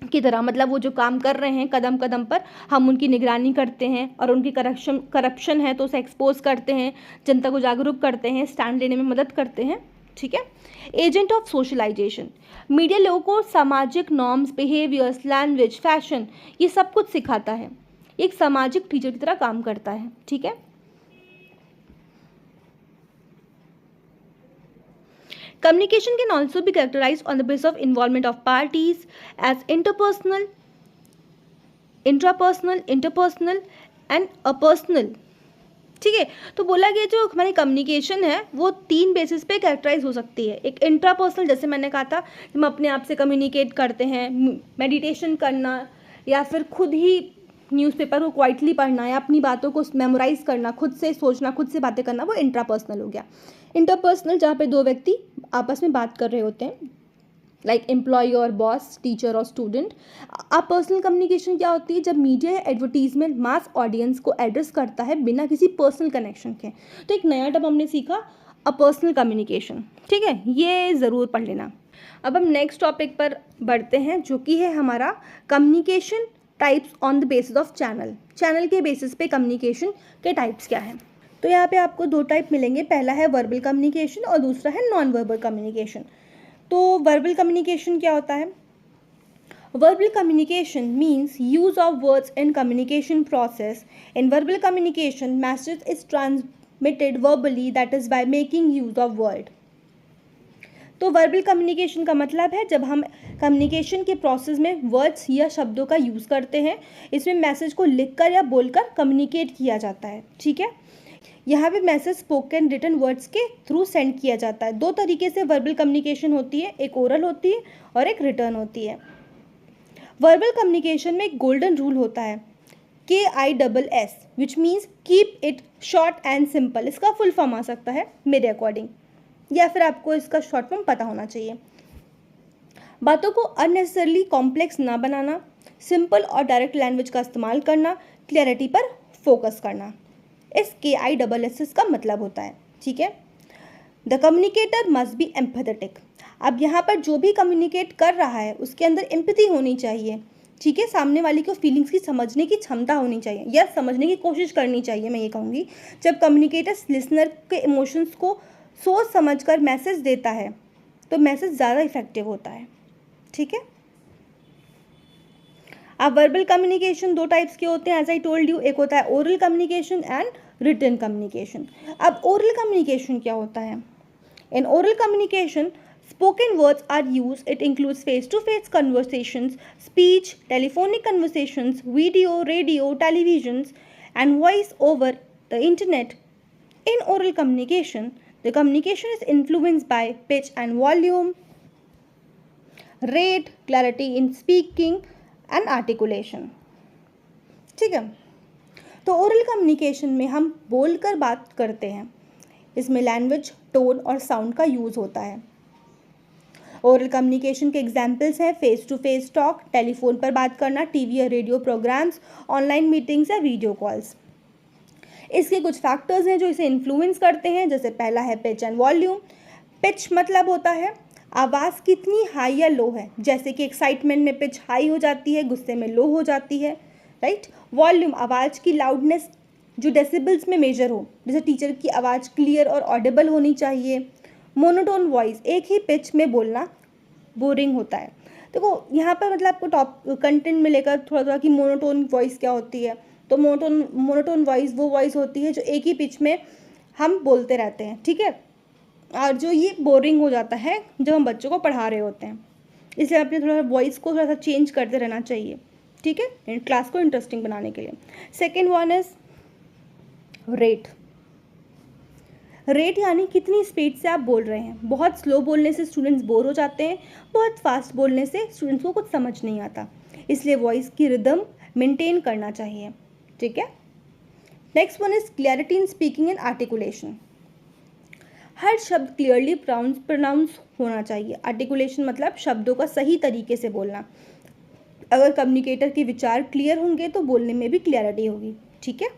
की तरह, मतलब वो जो काम कर रहे हैं कदम कदम पर हम उनकी निगरानी करते हैं और उनकी करप्शन है तो उसे एक्सपोज करते हैं, जनता को जागरूक करते हैं, स्टैंड लेने में मदद करते हैं, ठीक है। एजेंट ऑफ सोशलाइजेशन, मीडिया लोगों को सामाजिक नॉर्म्स, बिहेवियर्स, लैंग्वेज, फैशन, ये सब कुछ सिखाता है, एक सामाजिक टीचर की तरह काम करता है, ठीक है। Communication can also be characterized on the basis of involvement of parties as interpersonal, intrapersonal, interpersonal and अपर्सनल, ठीक है। तो बोला गया जो हमारी कम्युनिकेशन है वो 3 बेसिस पे कैरेक्टराइज हो सकती है। एक इंट्रापर्सनल, जैसे मैंने कहा था हम अपने आप से कम्युनिकेट करते हैं, मेडिटेशन करना या फिर खुद ही न्यूज़पेपर को क्वाइटली पढ़ना या अपनी बातों को मेमोराइज करना, खुद से सोचना, खुद से बातें करना, वो इंट्रापर्सनल हो गया। इंटरपर्सनल जहाँ पे 2 व्यक्ति आपस में बात कर रहे होते हैं, लाइक एम्प्लॉय और बॉस, टीचर और स्टूडेंट। अपर्सनल कम्युनिकेशन क्या होती है, जब मीडिया या एडवर्टीजमेंट मास ऑडियंस को एड्रेस करता है बिना किसी पर्सनल कनेक्शन के। तो एक नया टर्म हमने सीखा, अपर्सनल कम्युनिकेशन, ठीक है, ये ज़रूर पढ़ लेना। अब हम नेक्स्ट टॉपिक पर बढ़ते हैं जो कि है हमारा communication types on the basis of channel. Channel के बेसिस पे कम्युनिकेशन के टाइप्स क्या हैं। तो यहाँ पे आपको 2 टाइप मिलेंगे, पहला है वर्बल कम्युनिकेशन और दूसरा है नॉन वर्बल कम्युनिकेशन। तो वर्बल कम्युनिकेशन क्या होता है। Verbal communication means use of words in communication process. In verbal communication message is transmitted verbally, that is by making use of word. तो वर्बल कम्युनिकेशन का मतलब है जब हम कम्युनिकेशन के प्रोसेस में वर्ड्स या शब्दों का यूज़ करते हैं, इसमें मैसेज को लिखकर या बोलकर कम्युनिकेट किया जाता है, ठीक है। यहाँ पे मैसेज स्पोकन रिटन वर्ड्स के थ्रू सेंड किया जाता है। 2 तरीके से वर्बल कम्युनिकेशन होती है, एक ओरल होती है और एक रिटर्न होती है। वर्बल कम्युनिकेशन में एक गोल्डन रूल होता है, KISS, which means keep it short and simple. इसका फुल फॉर्म आ सकता है मेरे अकॉर्डिंग, या फिर आपको इसका शॉर्ट फॉर्म पता होना चाहिए। बातों को अननेसेसरली कॉम्प्लेक्स ना बनाना, सिंपल और डायरेक्ट लैंग्वेज का इस्तेमाल करना, क्लैरिटी पर फोकस करना, इस KISS का मतलब होता है, ठीक है। The communicator must be empathetic. अब यहाँ पर जो भी कम्युनिकेट कर रहा है उसके अंदर एम्पैथी होनी चाहिए, ठीक है, सामने वाले को फीलिंग्स की समझने की क्षमता होनी चाहिए या समझने की कोशिश करनी चाहिए, मैं ये कहूँगी। जब कम्युनिकेटर्स लिसनर के इमोशंस को सोच समझकर मैसेज देता है तो मैसेज ज़्यादा इफेक्टिव होता है, ठीक है। अब वर्बल कम्युनिकेशन 2 टाइप्स के होते हैं, एज आई टोल्ड यू, एक होता है oral communication and written communication. अब ओरल कम्युनिकेशन क्या होता है। In oral communication spoken words are use, it includes face to face conversations, speech, telephonic conversations, video, radio, televisions and voice over the internet. In oral communication the communication is influenced by pitch and volume, rate, clarity in speaking and articulation, ठीक है। तो oral communication में हम बोलकर बात करते हैं, इसमें लैंग्वेज, टोन और साउंड का यूज़ होता है। ओरल कम्युनिकेशन के एग्जाम्पल्स हैं face to face talk, telephone पर बात करना, टीवी या रेडियो प्रोग्राम्स, ऑनलाइन मीटिंग्स या वीडियो कॉल्स। इसके कुछ फैक्टर्स हैं जो इसे इन्फ्लुएंस करते हैं, जैसे पहला है पिच एंड वॉल्यूम। पिच मतलब होता है आवाज़ कितनी हाई या लो है, जैसे कि एक्साइटमेंट में पिच हाई हो जाती है, गुस्से में लो हो जाती है, राइट। वॉल्यूम आवाज़ की लाउडनेस जो डेसिबल्स में मेजर हो, जैसे टीचर की आवाज़ क्लियर और ऑडिबल होनी चाहिए। मोनोटोन वॉइस, एक ही पिच में बोलना बोरिंग होता है। देखो यहाँ पर मतलब आपको कंटेंट में लेकर थोड़ा कि मोनोटोन वॉइस क्या होती है। तो मोनोटोन वॉइस वो वॉइस होती है जो एक ही पिच में हम बोलते रहते हैं, ठीक है, और जो ये बोरिंग हो जाता है जब हम बच्चों को पढ़ा रहे होते हैं। इसलिए अपने थोड़ा वॉइस को थोड़ा सा चेंज करते रहना चाहिए, ठीक है, क्लास को इंटरेस्टिंग बनाने के लिए। Second one is rate. Rate यानी कितनी स्पीड से आप बोल रहे हैं। बहुत स्लो बोलने से स्टूडेंट्स बोर हो जाते हैं, बहुत फास्ट बोलने से स्टूडेंट्स को कुछ समझ नहीं आता, इसलिए वॉइस की रिदम मेंटेन करना चाहिए, ठीक है। Next one is clarity in speaking and articulation. हर शब्द क्लियरली प्रोनाउंस होना चाहिए। आर्टिकुलेशन मतलब शब्दों का सही तरीके से बोलना। अगर कम्युनिकेटर के विचार क्लियर होंगे तो बोलने में भी क्लैरिटी होगी, ठीक है।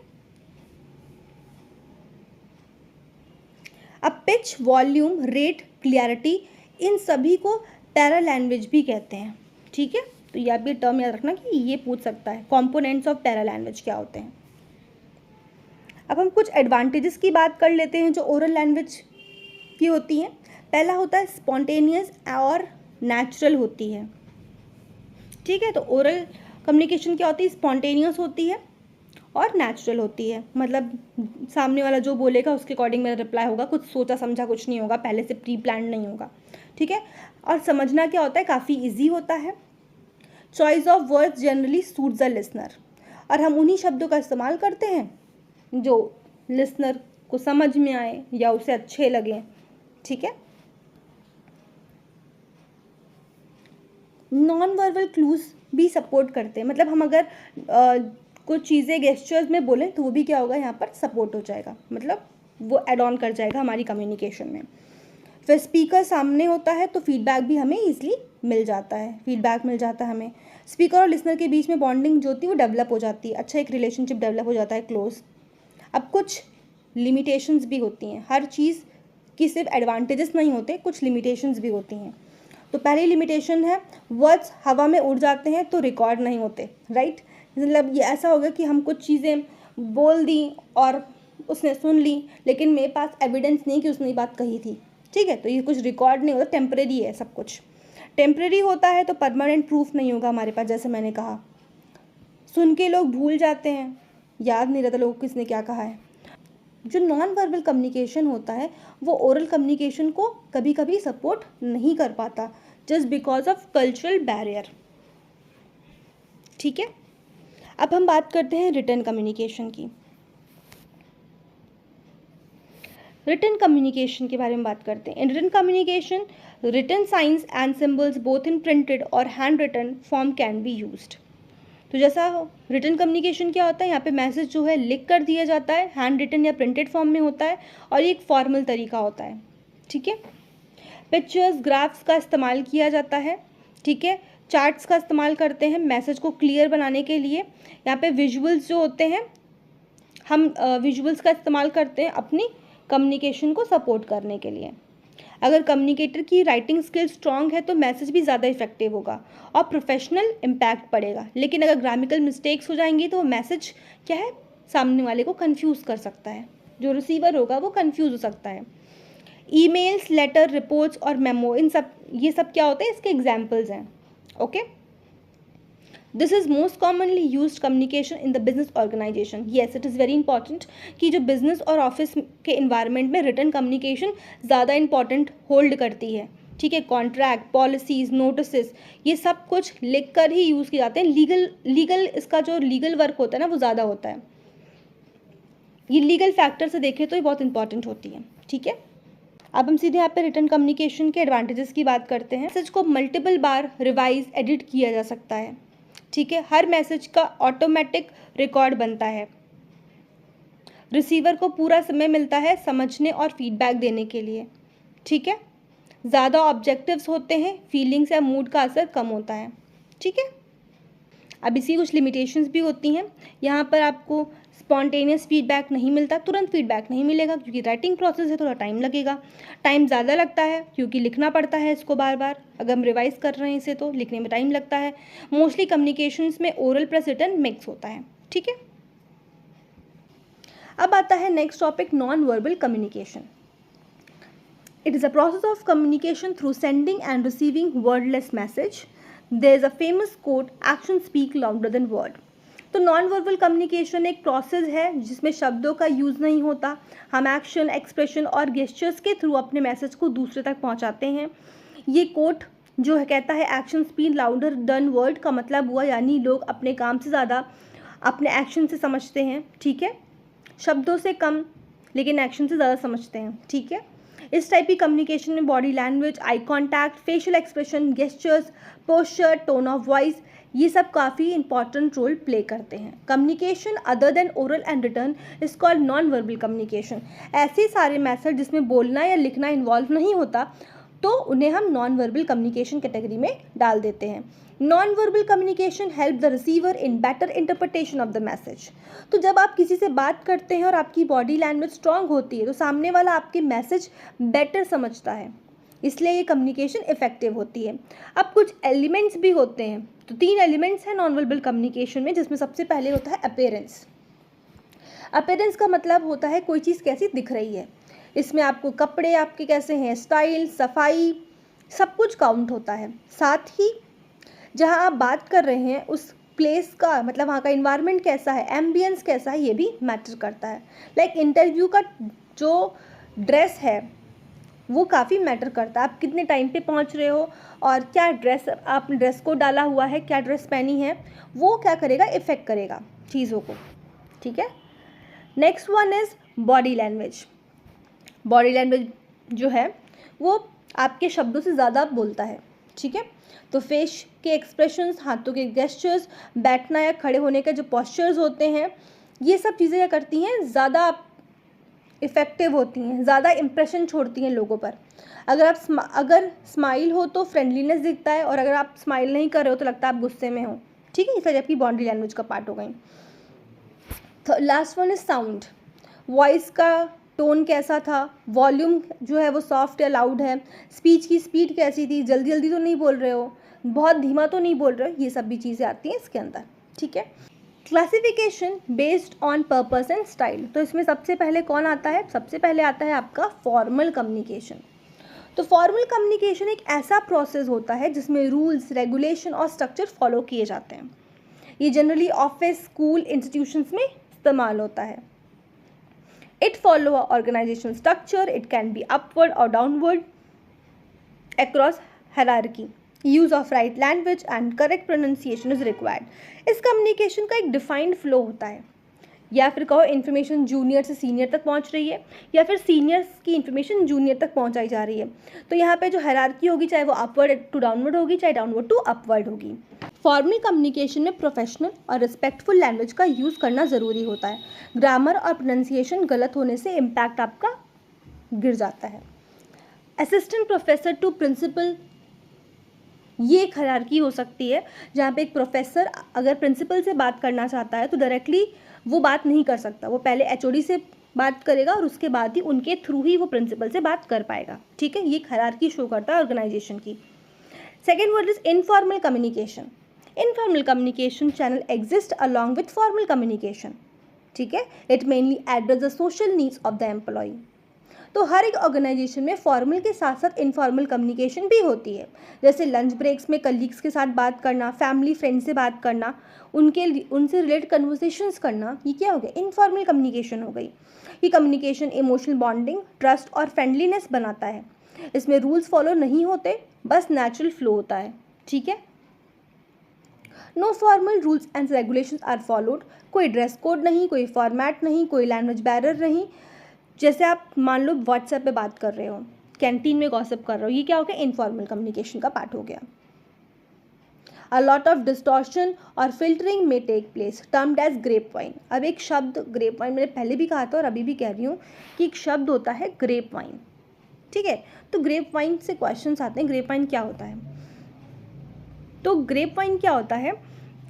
अब पिच, वॉल्यूम, रेट, क्लियरिटी, इन सभी को पैरा लैंग्वेज भी कहते हैं, ठीक है। तो ये आप ये टर्म याद रखना कि ये पूछ सकता है कंपोनेंट्स ऑफ पैरा लैंग्वेज क्या होते हैं। अब हम कुछ एडवांटेजेस की बात कर लेते हैं जो ओरल लैंग्वेज की होती हैं। पहला होता है स्पॉन्टेनियस और नेचुरल होती है, ठीक है। तो ओरल कम्युनिकेशन क्या होती है, स्पॉन्टेनियस होती है और नेचुरल होती है, मतलब सामने वाला जो बोलेगा उसके अकॉर्डिंग मेरा रिप्लाई होगा, कुछ सोचा समझा कुछ नहीं होगा, पहले से प्री प्लान नहीं होगा, ठीक है। और समझना क्या होता है, काफ़ी इजी होता है। Choice of words generally suits the listener, और हम उन्हीं शब्दों का इस्तेमाल करते हैं जो लिसनर को समझ में आए या उसे अच्छे लगे, ठीक है। नॉन वर्बल क्लूज भी सपोर्ट करते हैं, मतलब हम अगर कुछ चीज़ें गेस्चर्स में बोलें तो वो भी क्या होगा, यहाँ पर सपोर्ट हो जाएगा, मतलब वो एड ऑन कर जाएगा हमारी कम्युनिकेशन में। फिर स्पीकर सामने होता है तो फीडबैक भी हमें ईजिली मिल जाता है, फीडबैक मिल जाता है हमें। स्पीकर और लिसनर के बीच में बॉन्डिंग जो होती है वो डेवलप हो जाती है, अच्छा एक रिलेशनशिप डेवलप हो जाता है, क्लोज। अब कुछ लिमिटेशंस भी होती हैं, हर चीज़ की सिर्फ एडवांटेजेस नहीं होते, कुछ लिमिटेशंस भी होती हैं। तो पहली लिमिटेशन है, वर्ड्स हवा में उड़ जाते हैं तो रिकॉर्ड नहीं होते, राइट। मतलब ये ऐसा होगा कि हम कुछ चीज़ें बोल दी और उसने सुन ली, लेकिन मेरे पास एविडेंस नहीं कि उसने ये बात कही थी, ठीक है। तो ये कुछ रिकॉर्ड नहीं होता, टेम्परेरी है सब कुछ। टेम्परेरी होता है तो परमानेंट प्रूफ नहीं होगा हमारे पास, जैसे मैंने कहा। सुन के लोग भूल जाते हैं, याद नहीं रहता लोगों को किसने क्या कहा है। जो नॉन वर्बल कम्युनिकेशन होता है वो ओरल कम्युनिकेशन को कभी कभी सपोर्ट नहीं कर पाता, just because of cultural barrier, ठीक है। अब हम बात करते हैं रिटन कम्युनिकेशन की। रिटन कम्युनिकेशन के बारे में बात करते हैं। In written communication, written signs and symbols both in printed or handwritten form can be used. तो जैसा रिटन कम्युनिकेशन क्या होता है, यहाँ पे मैसेज जो है लिख कर दिया जाता है, हैंड रिटन या प्रिंटेड फॉर्म में होता है, और ये एक फॉर्मल तरीका होता है, ठीक है। पिक्चर्स, ग्राफ्स का इस्तेमाल किया जाता है, ठीक है। चार्ट्स का इस्तेमाल करते हैं मैसेज को क्लियर बनाने के लिए। यहाँ पे विजुअल्स जो होते हैं, हम विजुअल्स का इस्तेमाल करते हैं अपनी कम्युनिकेशन को सपोर्ट करने के लिए। अगर कम्युनिकेटर की राइटिंग स्किल स्ट्रॉन्ग है तो मैसेज भी ज़्यादा इफेक्टिव होगा और प्रोफेशनल इम्पैक्ट पड़ेगा। लेकिन अगर ग्रामेटिकल मिस्टेक्स हो जाएंगी तो वो मैसेज क्या है, सामने वाले को कंफ्यूज कर सकता है, जो रिसीवर होगा वो कंफ्यूज हो सकता है। ईमेल्स, लेटर, रिपोर्ट्स और मेमो, इन सब ये सब क्या होते हैं, इसके एग्जाम्पल्स हैं, okay. This is most commonly used communication in the business organisation. Yes, it is very important कि जो बिजनेस और ऑफिस के इन्वायरमेंट में रिटन कम्युनिकेशन ज़्यादा इंपॉर्टेंट होल्ड करती है, ठीक है। कॉन्ट्रैक्ट, पॉलिसीज़, नोटिसेस, ये सब कुछ लिख कर ही यूज़ किए जाते हैं। लीगल इसका जो लीगल वर्क होता है ना वो ज़्यादा होता है। ये लीगल फैक्टर से देखें तो ये बहुत इंपॉर्टेंट होती है, ठीक है। अब हम सीधे यहाँ पे रिटन कम्युनिकेशन के एडवांटेजेस की बात करते हैं। मैसेज को मल्टीपल बार रिवाइज, एडिट किया जा सकता है, ठीक है। हर मैसेज का ऑटोमेटिक रिकॉर्ड बनता है। रिसीवर को पूरा समय मिलता है समझने और फीडबैक देने के लिए, ठीक है। ज़्यादा ऑब्जेक्टिव्स होते हैं, फीलिंग्स या मूड का असर कम होता है, ठीक है। अब इसी कुछ लिमिटेशंस भी होती हैं। यहाँ पर आपको स्पॉन्टेनियस फीडबैक नहीं मिलता, तुरंत फीडबैक नहीं मिलेगा क्योंकि राइटिंग प्रोसेस है, थोड़ा टाइम लगेगा। टाइम ज़्यादा लगता है क्योंकि लिखना पड़ता है इसको बार बार, अगर हम रिवाइज कर रहे हैं इसे तो लिखने में टाइम लगता है। मोस्टली कम्युनिकेशंस में ओरल प्लस रिटन मिक्स होता है, ठीक है। अब आता है next topic, non verbal communication. It is a process of communication through sending and receiving wordless message. There is a famous quote, action speak louder than word. तो non verbal communication एक process है जिसमें शब्दों का use नहीं होता, हम action, expression और गेस्चर्स के थ्रू अपने मैसेज को दूसरे तक पहुंचाते हैं। ये कोट जो है कहता है action speak louder than word, का मतलब हुआ यानी लोग अपने काम से ज़्यादा अपने एक्शन से समझते हैं, ठीक है। शब्दों से कम लेकिन एक्शन से ज़्यादा समझते हैं, ठीक है। इस टाइप की कम्युनिकेशन में body language, eye contact, facial expression, gestures, posture, tone of voice, ये सब काफ़ी इंपॉर्टेंट रोल प्ले करते हैं। Communication other than oral and return is called non verbal communication. ऐसे सारे मैथड जिसमें बोलना या लिखना इन्वॉल्व नहीं होता तो उन्हें हम नॉन वर्बल कम्युनिकेशन कैटेगरी में डाल देते हैं। Non verbal communication help the receiver in better interpretation of the message. तो जब आप किसी से बात करते हैं और आपकी बॉडी लैंग्वेज स्ट्रांग होती है तो सामने वाला आपके मैसेज बेटर समझता है, इसलिए ये कम्युनिकेशन इफेक्टिव होती है। अब कुछ एलिमेंट्स भी होते हैं, तो 3 एलिमेंट्स हैं नॉन वर्बल कम्युनिकेशन में, जिसमें सबसे पहले होता है अपीयरेंस। अपीयरेंस का मतलब होता है कोई चीज़ कैसी दिख रही है। इसमें आपको कपड़े आपके कैसे हैं, स्टाइल, सफाई, सब कुछ काउंट होता है। साथ ही जहाँ आप बात कर रहे हैं उस प्लेस का मतलब वहाँ का इन्वायरमेंट कैसा है, एम्बियंस कैसा है, ये भी मैटर करता है। लाइक इंटरव्यू का जो ड्रेस है वो काफ़ी मैटर करता है। आप कितने टाइम पे पहुँच रहे हो और क्या ड्रेस आपने ड्रेस को डाला हुआ है, क्या ड्रेस पहनी है, वो क्या करेगा, इफ़ेक्ट करेगा चीज़ों को। ठीक है। Next one is body language. Body language जो है वो आपके शब्दों से ज़्यादा बोलता है। ठीक है। तो फेस के एक्सप्रेशंस, हाथों के गेस्चर्स, बैठना या खड़े होने के जो पोस्चर्स होते हैं, ये सब चीज़ें क्या करती हैं, ज़्यादा इफ़ेक्टिव होती हैं, ज़्यादा इंप्रेशन छोड़ती हैं लोगों पर। अगर स्माइल हो तो फ्रेंडलीनेस दिखता है, और अगर आप स्माइल नहीं कर रहे हो तो लगता है आप गुस्से में हो। ठीक है, ये सारी आपकी बॉडी लैंग्वेज का पार्ट हो गई। तो last one is sound. Voice का टोन कैसा था, वॉल्यूम जो है वो सॉफ्ट या लाउड है, स्पीच की स्पीड कैसी थी, जल्दी जल्दी तो नहीं बोल रहे हो, बहुत धीमा तो नहीं बोल रहे हो, ये सब भी चीज़ें आती हैं इसके अंदर। ठीक है। Classification based on purpose and style. तो इसमें सबसे पहले कौन आता है, सबसे पहले आता है आपका फॉर्मल कम्युनिकेशन। तो फॉर्मल कम्युनिकेशन एक ऐसा प्रोसेस होता है जिसमें रूल्स, रेगुलेशन और स्ट्रक्चर फॉलो किए जाते हैं। ये जनरली ऑफिस, स्कूल, इंस्टीट्यूशंस में इस्तेमाल होता है। It follow a organisation structure, it can be upward or downward across hierarchy. Use of right language and correct pronunciation is required. इस कम्युनिकेशन का एक डिफाइंड फ्लो होता है, या फिर कहो इन्फॉर्मेशन जूनियर से सीनियर तक पहुंच रही है, या फिर सीनियर्स की इन्फॉर्मेशन जूनियर तक पहुंचाई जा रही है। तो यहाँ पे जो हायरार्की होगी, चाहे वो अपवर्ड टू डाउनवर्ड होगी, चाहे डाउनवर्ड टू अपवर्ड होगी। फॉर्मल कम्युनिकेशन में प्रोफेशनल और रिस्पेक्टफुल लैंग्वेज का यूज़ करना ज़रूरी होता है। ग्रामर और प्रोनाउंसिएशन गलत होने से इम्पैक्ट आपका गिर जाता है। असिस्टेंट प्रोफेसर टू प्रिंसिपल, ये एक हायरार्की हो सकती है जहाँ पे एक प्रोफेसर अगर प्रिंसिपल से बात करना चाहता है तो डायरेक्टली वो बात नहीं कर सकता, वो पहले एचओडी से बात करेगा और उसके बाद ही उनके थ्रू ही वो प्रिंसिपल से बात कर पाएगा। ठीक है, ये एक हायरार्की शो करता है ऑर्गेनाइजेशन की। Second word is informal communication. Informal communication channel exist along with formal communication. ठीक है, it mainly address the social needs of the employee. तो हर एक ऑर्गेनाइजेशन में फॉर्मल के साथ साथ इनफॉर्मल कम्युनिकेशन भी होती है, जैसे लंच ब्रेक्स में कलीग्स के साथ बात करना, फैमिली फ्रेंड से बात करना, उनसे रिलेटेड कन्वर्सेशंस करना, ये क्या हो गया, इनफॉर्मल कम्युनिकेशन हो गई। ये कम्युनिकेशन इमोशनल बॉन्डिंग, ट्रस्ट और फ्रेंडलीनेस बनाता है। इसमें रूल्स फॉलो नहीं होते, बस नेचुरल फ्लो होता है। ठीक है। No formal rules and regulations are followed. कोई ड्रेस कोड नहीं, कोई फॉर्मेट नहीं, कोई लैंग्वेज बैरियर नहीं। जैसे आप मान लो व्हाट्सएप पे बात कर रहे हो, कैंटीन में गॉसिप कर रहे हो, ये क्या हो गया, इनफॉर्मल कम्युनिकेशन का पार्ट हो गया। अ लॉट ऑफ डिस्टॉर्शन और फिल्टरिंग में take place, termed as grapevine. अब एक शब्द ग्रेप वाइन, मैंने पहले भी कहा था और अभी भी कह रही हूँ कि एक शब्द होता है ग्रेप वाइन। ठीक है, तो ग्रेप वाइन से क्वेश्चंस आते हैं, ग्रेप वाइन क्या होता है। तो ग्रेप वाइन क्या होता है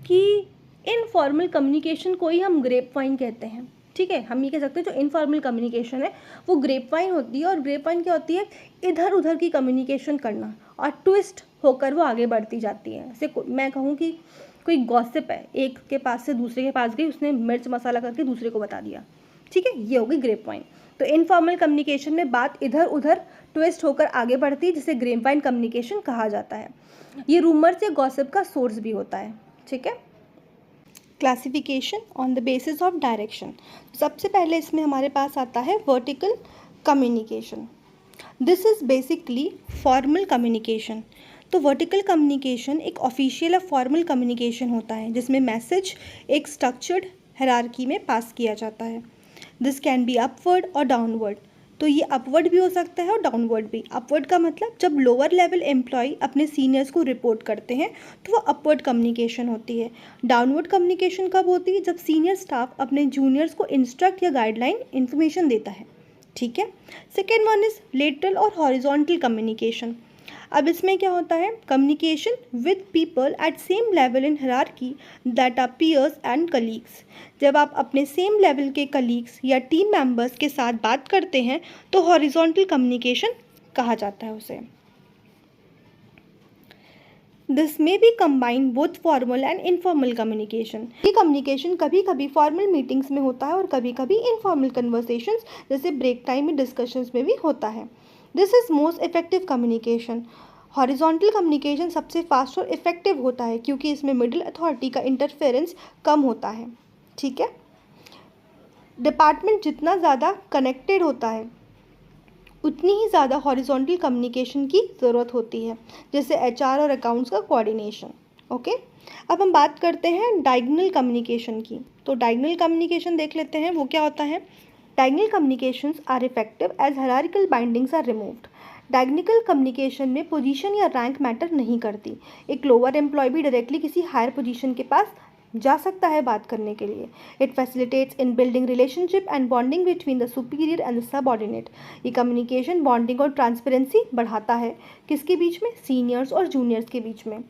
कि इनफॉर्मल कम्युनिकेशन को ही हम ग्रेप वाइन कहते हैं। ठीक है, हम ये कह सकते हैं जो इनफॉर्मल कम्युनिकेशन है वो ग्रेप वाइन होती है। और ग्रेप वाइन क्या होती है, इधर उधर की कम्युनिकेशन करना और ट्विस्ट होकर वो आगे बढ़ती जाती है। जैसे मैं कहूँ कि कोई गॉसिप है, एक के पास से दूसरे के पास गई, उसने मिर्च मसाला करके दूसरे को बता दिया। ठीक है, ये होगी ग्रेप वाइन। तो इनफॉर्मल कम्युनिकेशन में बात इधर उधर ट्विस्ट होकर आगे बढ़ती है, जिसे ग्रेप वाइन कम्युनिकेशन कहा जाता है। ये रूमर्स या गॉसिप का सोर्स भी होता है। ठीक है। Classification on the basis of direction. सबसे पहले इसमें हमारे पास आता है vertical communication. This is basically formal communication. तो वर्टिकल कम्युनिकेशन एक ऑफिशियल या फॉर्मल कम्युनिकेशन होता है जिसमें मैसेज एक स्ट्रक्चर्ड हायरार्की में पास किया जाता है। This can be upward or downward. तो ये अपवर्ड भी हो सकता है और डाउनवर्ड भी। अपवर्ड का मतलब जब लोअर लेवल एम्प्लॉय अपने सीनियर्स को रिपोर्ट करते हैं तो वो अपवर्ड कम्युनिकेशन होती है। डाउनवर्ड कम्युनिकेशन कब होती है, जब सीनियर स्टाफ अपने जूनियर्स को इंस्ट्रक्ट या गाइडलाइन इन्फॉर्मेशन देता है। ठीक है। सेकेंड वन इज लेटरल और हॉरिजॉन्टल कम्युनिकेशन। अब इसमें क्या होता है, communication with people at same level in hierarchy that are peers and colleagues. जब आप अपने सेम लेवल के कलीग्स या टीम मेंबर्स के साथ बात करते हैं तो हॉरिजॉन्टल कम्युनिकेशन कहा जाता है उसे। This may be combine both formal and informal communication. ये कम्युनिकेशन कभी कभी फॉर्मल मीटिंग्स में होता है और कभी कभी इनफॉर्मल कन्वर्सेशंस जैसे ब्रेक टाइम में डिस्कशंस में भी होता है। This is most effective communication. Horizontal communication सबसे फास्ट और इफेक्टिव होता है क्योंकि इसमें मिडिल अथॉरिटी का इंटरफेरेंस कम होता है। ठीक है। डिपार्टमेंट जितना ज़्यादा कनेक्टेड होता है उतनी ही ज़्यादा हॉरिजॉन्टल कम्युनिकेशन की ज़रूरत होती है, जैसे एचआर और अकाउंट्स का कोऑर्डिनेशन। ओके, अब हम बात करते हैं डायगोनल कम्युनिकेशन की। तो डायगोनल कम्युनिकेशन देख लेते हैं, वो क्या होता है। Diagonal communications are effective as hierarchical bindings are removed. Diagonal communication में पोजीशन या रैंक मैटर नहीं करती। एक लोअर एम्प्लॉय भी डायरेक्टली किसी हायर पोजीशन के पास जा सकता है बात करने के लिए। It facilitates in building relationship and bonding between the superior and the subordinate. ये कम्युनिकेशन बॉन्डिंग और ट्रांसपेरेंसी बढ़ाता है, किसके बीच में, सीनियर्स और जूनियर्स के बीच में।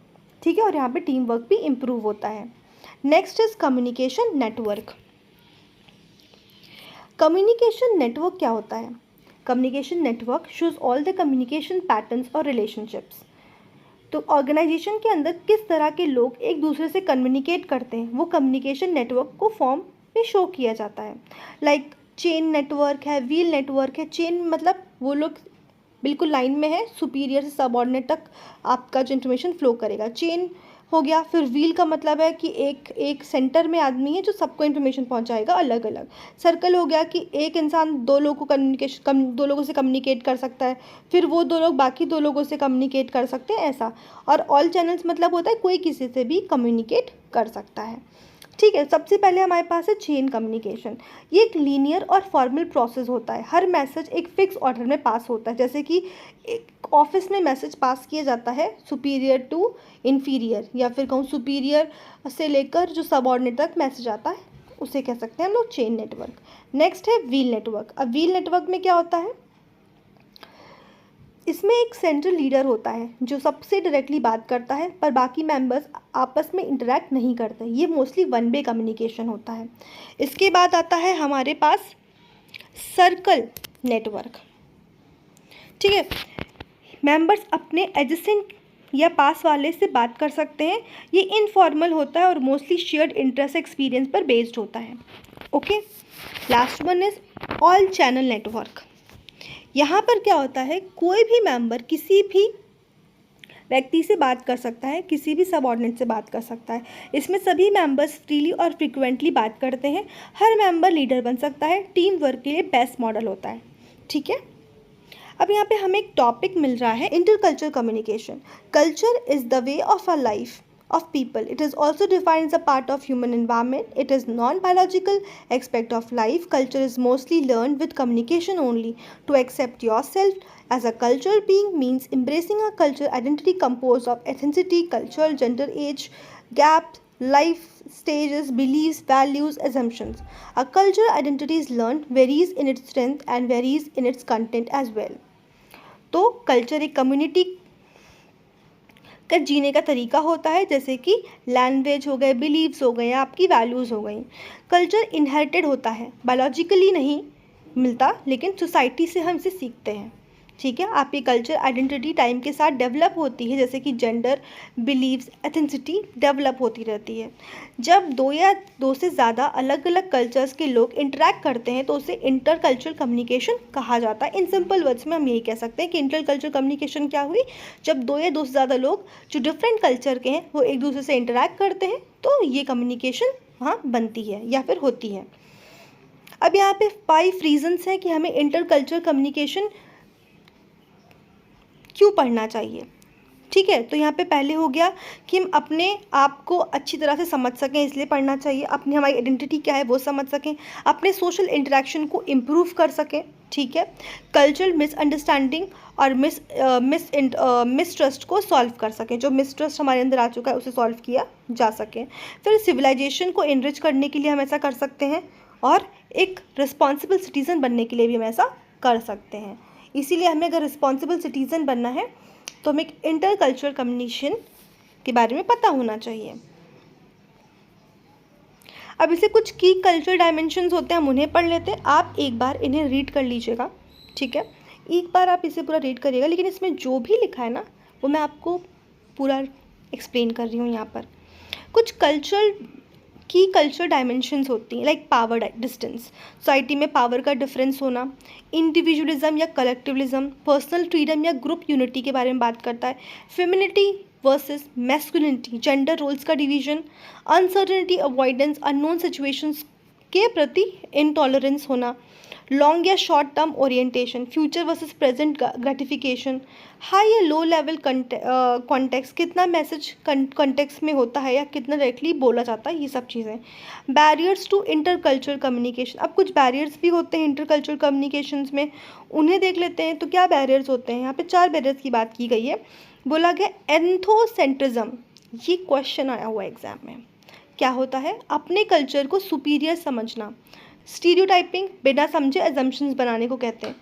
ठीक है, और यहाँ पे टीम वर्क भी इम्प्रूव होता है। Next is communication network. Communication network क्या होता है। Communication network shows all the communication patterns और रिलेशनशिप्स। तो ऑर्गेनाइजेशन के अंदर किस तरह के लोग एक दूसरे से कम्युनिकेट करते हैं वो कम्युनिकेशन नेटवर्क को फॉर्म में शो किया जाता है। लाइक चेन नेटवर्क है, व्हील नेटवर्क है। चेन मतलब वो लोग बिल्कुल लाइन में है, सुपीरियर से सबऑर्डिनेट तक आपका जो इन्फॉर्मेशन फ्लो करेगा, चेन हो गया। फिर व्हील का मतलब है कि एक सेंटर में आदमी है जो सबको इन्फॉर्मेशन पहुंचाएगा अलग अलग। सर्कल हो गया कि एक इंसान दो लोगों से कम्युनिकेट कर सकता है, फिर वो दो लोग बाकी दो लोगों से कम्युनिकेट कर सकते हैं, ऐसा। और ऑल चैनल्स मतलब होता है कोई किसी से भी कम्युनिकेट कर सकता है। ठीक है, सबसे पहले हमारे पास है चेन कम्युनिकेशन। ये एक लीनियर और फॉर्मल प्रोसेस होता है। हर मैसेज एक फिक्स ऑर्डर में पास होता है, जैसे कि एक ऑफिस में मैसेज पास किया जाता है सुपीरियर टू इन्फीरियर, या फिर कहूँ सुपीरियर से लेकर जो सबऑर्डिनेट तक मैसेज आता है, उसे कह सकते हैं हम लोग चेन नेटवर्क। नेक्स्ट है व्हील नेटवर्क। अब व्हील नेटवर्क में क्या होता है, इसमें एक सेंट्रल लीडर होता है जो सबसे डायरेक्टली बात करता है, पर बाकी मेंबर्स आपस में इंटरेक्ट नहीं करते। ये मोस्टली वन वे कम्युनिकेशन होता है। इसके बाद आता है हमारे पास सर्कल नेटवर्क। ठीक है, मेंबर्स अपने एडजेसेंट या पास वाले से बात कर सकते हैं। ये इनफॉर्मल होता है और मोस्टली शेयर्ड इंटरेस्ट एक्सपीरियंस पर बेस्ड होता है। Okay, last one is all channel network. यहाँ पर क्या होता है, कोई भी मेंबर किसी भी व्यक्ति से बात कर सकता है, किसी भी सबऑर्डिनेट से बात कर सकता है। इसमें सभी मेंबर्स फ्रीली और फ्रिक्वेंटली बात करते हैं। हर मेंबर लीडर बन सकता है। टीम वर्क के लिए बेस्ट मॉडल होता है। ठीक है, अब यहाँ पे हमें एक टॉपिक मिल रहा है, intercultural communication. Culture is the way of a life of people. It is also defined as a part of human environment. It is non-biological aspect of life. Culture is mostly learned with communication only. To accept yourself as a cultural being means embracing a cultural identity composed of ethnicity, culture, gender, age, gap, life stages, beliefs, values, assumptions. A cultural identity is learned, varies in its strength and varies in its content as well. तो culture एक community का जीने का तरीका होता है, जैसे कि लैंग्वेज हो गए, बिलीव्स हो गए, आपकी वैल्यूज़ हो गई। कल्चर इनहेरिटेड होता है, बायोलॉजिकली नहीं मिलता, लेकिन सोसाइटी से हम इसे सीखते हैं। ठीक है, आपकी कल्चर आइडेंटिटी टाइम के साथ डेवलप होती है, जैसे कि जेंडर, बिलीव्स, एथेंसिटी डेवलप होती रहती है। जब दो या दो से ज़्यादा अलग अलग कल्चर्स के लोग इंटरेक्ट करते हैं तो उसे इंटर कल्चरल कम्युनिकेशन कहा जाता है। इन सिंपल वर्ड्स में हम यही कह सकते हैं कि इंटर कल्चरल कम्युनिकेशन क्या हुई, जब दो या दो से ज़्यादा लोग जो डिफरेंट कल्चर के हैं वो एक दूसरे से इंटरेक्ट करते हैं तो ये कम्युनिकेशन वहाँ बनती है या फिर होती है। अब यहाँ पे 5 रीजंस हैं कि हमें इंटर कल्चरल कम्युनिकेशन क्यों पढ़ना चाहिए। ठीक है, तो यहाँ पे पहले हो गया कि हम अपने आप को अच्छी तरह से समझ सकें, इसलिए पढ़ना चाहिए। अपनी हमारी आइडेंटिटी क्या है वो समझ सकें, अपने सोशल इंटरेक्शन को इम्प्रूव कर सकें। ठीक है, कल्चरल मिसअंडरस्टैंडिंग और मिसट्रस्ट को सॉल्व कर सकें, जो मिसट्रस्ट हमारे अंदर आ चुका है उसे सॉल्व किया जा सके। फिर सिविलाइजेशन को इनरिच करने के लिए हम ऐसा कर सकते हैं, और एक रिस्पॉन्सिबल सिटीज़न बनने के लिए भी हम ऐसा कर सकते हैं। इसीलिए हमें अगर रिस्पॉन्सिबल सिटीज़न बनना है तो हमें एक इंटरकल्चरल कम्युनिकेशन के बारे में पता होना चाहिए। अब इसे कुछ की कल्चरल डायमेंशंस होते हैं, हम उन्हें पढ़ लेते हैं। आप एक बार इन्हें रीड कर लीजिएगा, ठीक है, एक बार आप इसे पूरा रीड करिएगा, लेकिन इसमें जो भी लिखा है ना वो मैं आपको पूरा एक्सप्लेन कर रही हूँ यहाँ पर। कुछ कल्चरल डायमेंशंस होती हैं, लाइक पावर डिस्टेंस, सोसाइटी में पावर का डिफरेंस होना, इंडिविजुअलिज्म या कलेक्टिवलिज्म, पर्सनल फ्रीडम या ग्रुप यूनिटी के बारे में बात करता है, femininity versus masculinity, gender roles का division, uncertainty, avoidance, unknown situations के प्रति इनटॉलरेंस होना, लॉन्ग या short term orientation, future versus present gratification, high या लो लेवल कॉन्टेक्स्ट, कितना मैसेज कॉन्टेक्स्ट में होता है या कितना डायरेक्टली बोला जाता है, ये सब चीज़ें। बैरियर्स टू इंटरकल्चरल कम्युनिकेशन, अब कुछ बैरियर्स भी होते हैं इंटरकल्चरल कम्युनिकेशंस में, उन्हें देख लेते हैं। तो क्या बैरियर्स होते हैं, यहाँ पे 4 बैरियर्स की बात की गई है। बोला गया एंथोसेंट्रिज्म, ये क्वेश्चन आया हुआ एग्जाम में, क्या होता है, अपने कल्चर को सुपीरियर समझना। स्टीरियोटाइपिंग, बिना समझे अजम्पशंस बनाने को कहते हैं।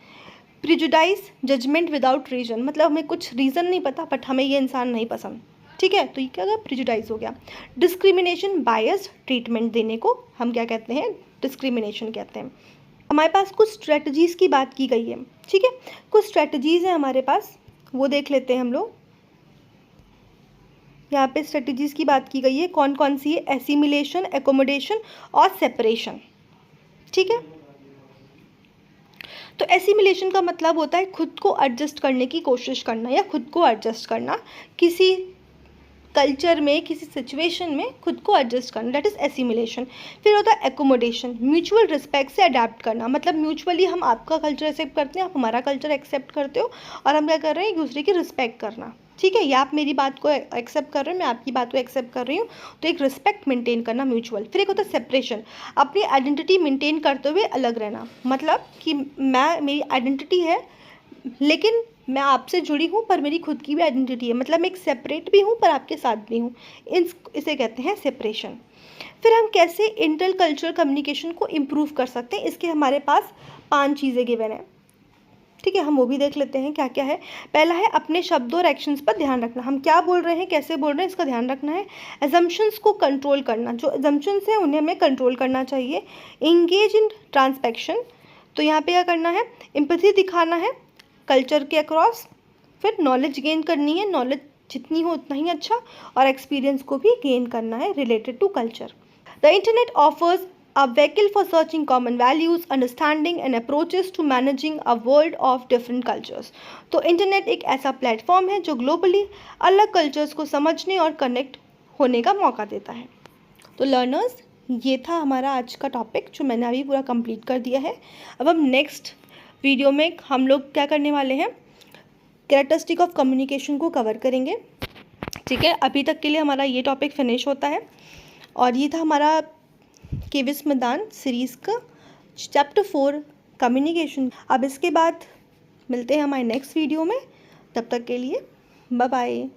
प्रिजुडाइज, जजमेंट विदाउट रीजन, मतलब हमें कुछ रीज़न नहीं पता बट हमें ये इंसान नहीं पसंद, ठीक है, तो ये क्या होगा, प्रिजुडाइज हो गया। डिस्क्रिमिनेशन, बायस्ड ट्रीटमेंट देने को हम क्या कहते हैं, डिस्क्रिमिनेशन कहते हैं। हमारे पास कुछ स्ट्रेटजीज़ की बात की गई है, ठीक है, कुछ स्ट्रेटजीज़ हैं हमारे पास, वो देख लेते हैं हम लोग। यहाँ पे स्ट्रेटजीज़ की बात की गई है, कौन कौन सी है, एसिमिलेशन, एकोमोडेशन और सेपरेशन, ठीक है। तो एसिमिलेशन का मतलब होता है खुद को एडजस्ट करने की कोशिश करना या खुद को एडजस्ट करना, किसी कल्चर में, किसी सिचुएशन में खुद को एडजस्ट करना, दैट इज़ एसिमिलेशन। फिर होता है एकोमोडेशन, म्यूचुअल रिस्पेक्ट से अडेप्ट करना, मतलब म्यूचुअली हम आपका कल्चर एक्सेप्ट करते हैं, आप हमारा कल्चर एक्सेप्ट करते हो और हम क्या कर रहे हैं, एक दूसरे की रिस्पेक्ट करना, ठीक है, या आप मेरी बात को एक्सेप्ट कर रहे हो, मैं आपकी बात को एक्सेप्ट कर रही हूँ, तो एक रिस्पेक्ट मेंटेन करना म्यूचुअल। फिर एक होता है सेपरेशन, अपनी आइडेंटिटी मेंटेन करते हुए अलग रहना, मतलब कि मेरी आइडेंटिटी है लेकिन मैं आपसे जुड़ी हूँ पर मेरी खुद की भी आइडेंटिटी है, मतलब मैं एक सेपरेट भी हूँ पर आपके साथ भी हूँ, इसे कहते हैं सेपरेशन। फिर हम कैसे इंटरकल्चरल कम्युनिकेशन को इम्प्रूव कर सकते हैं, इसके हमारे पास 5 चीज़ें गिवन है, ठीक है, हम वो भी देख लेते हैं क्या क्या है। पहला है अपने शब्दों और एक्शंस पर ध्यान रखना, हम क्या बोल रहे हैं, कैसे बोल रहे हैं, इसका ध्यान रखना है। एजम्पशंस को कंट्रोल करना, जो एजम्पशंस हैं उन्हें हमें कंट्रोल करना चाहिए। इंगेज इन ट्रांसपेक्शन, तो यहाँ पे क्या करना है, एम्पैथी दिखाना है कल्चर के अक्रॉस। फिर नॉलेज गेन करनी है, नॉलेज जितनी हो उतना ही अच्छा, और एक्सपीरियंस को भी गेन करना है related to culture. The internet offers a vehicle for searching common values, understanding and approaches to managing a world of different cultures. तो इंटरनेट एक ऐसा प्लेटफॉर्म है जो ग्लोबली अलग कल्चर्स को समझने और कनेक्ट होने का मौका देता है। तो लर्नर्स, ये था हमारा आज का टॉपिक जो मैंने अभी पूरा कंप्लीट कर दिया है। अब हम नेक्स्ट वीडियो में हम लोग क्या करने वाले हैं, कैरेक्टरिस्टिक ऑफ कम्युनिकेशन को कवर करेंगे, ठीक है। अभी तक के लिए हमारा ये टॉपिक फिनिश होता है और ये था हमारा केविस मैदान सीरीज़ का चैप्टर 4 कम्युनिकेशन। अब इसके बाद मिलते हैं हमारे नेक्स्ट वीडियो में, तब तक के लिए बाय बाय।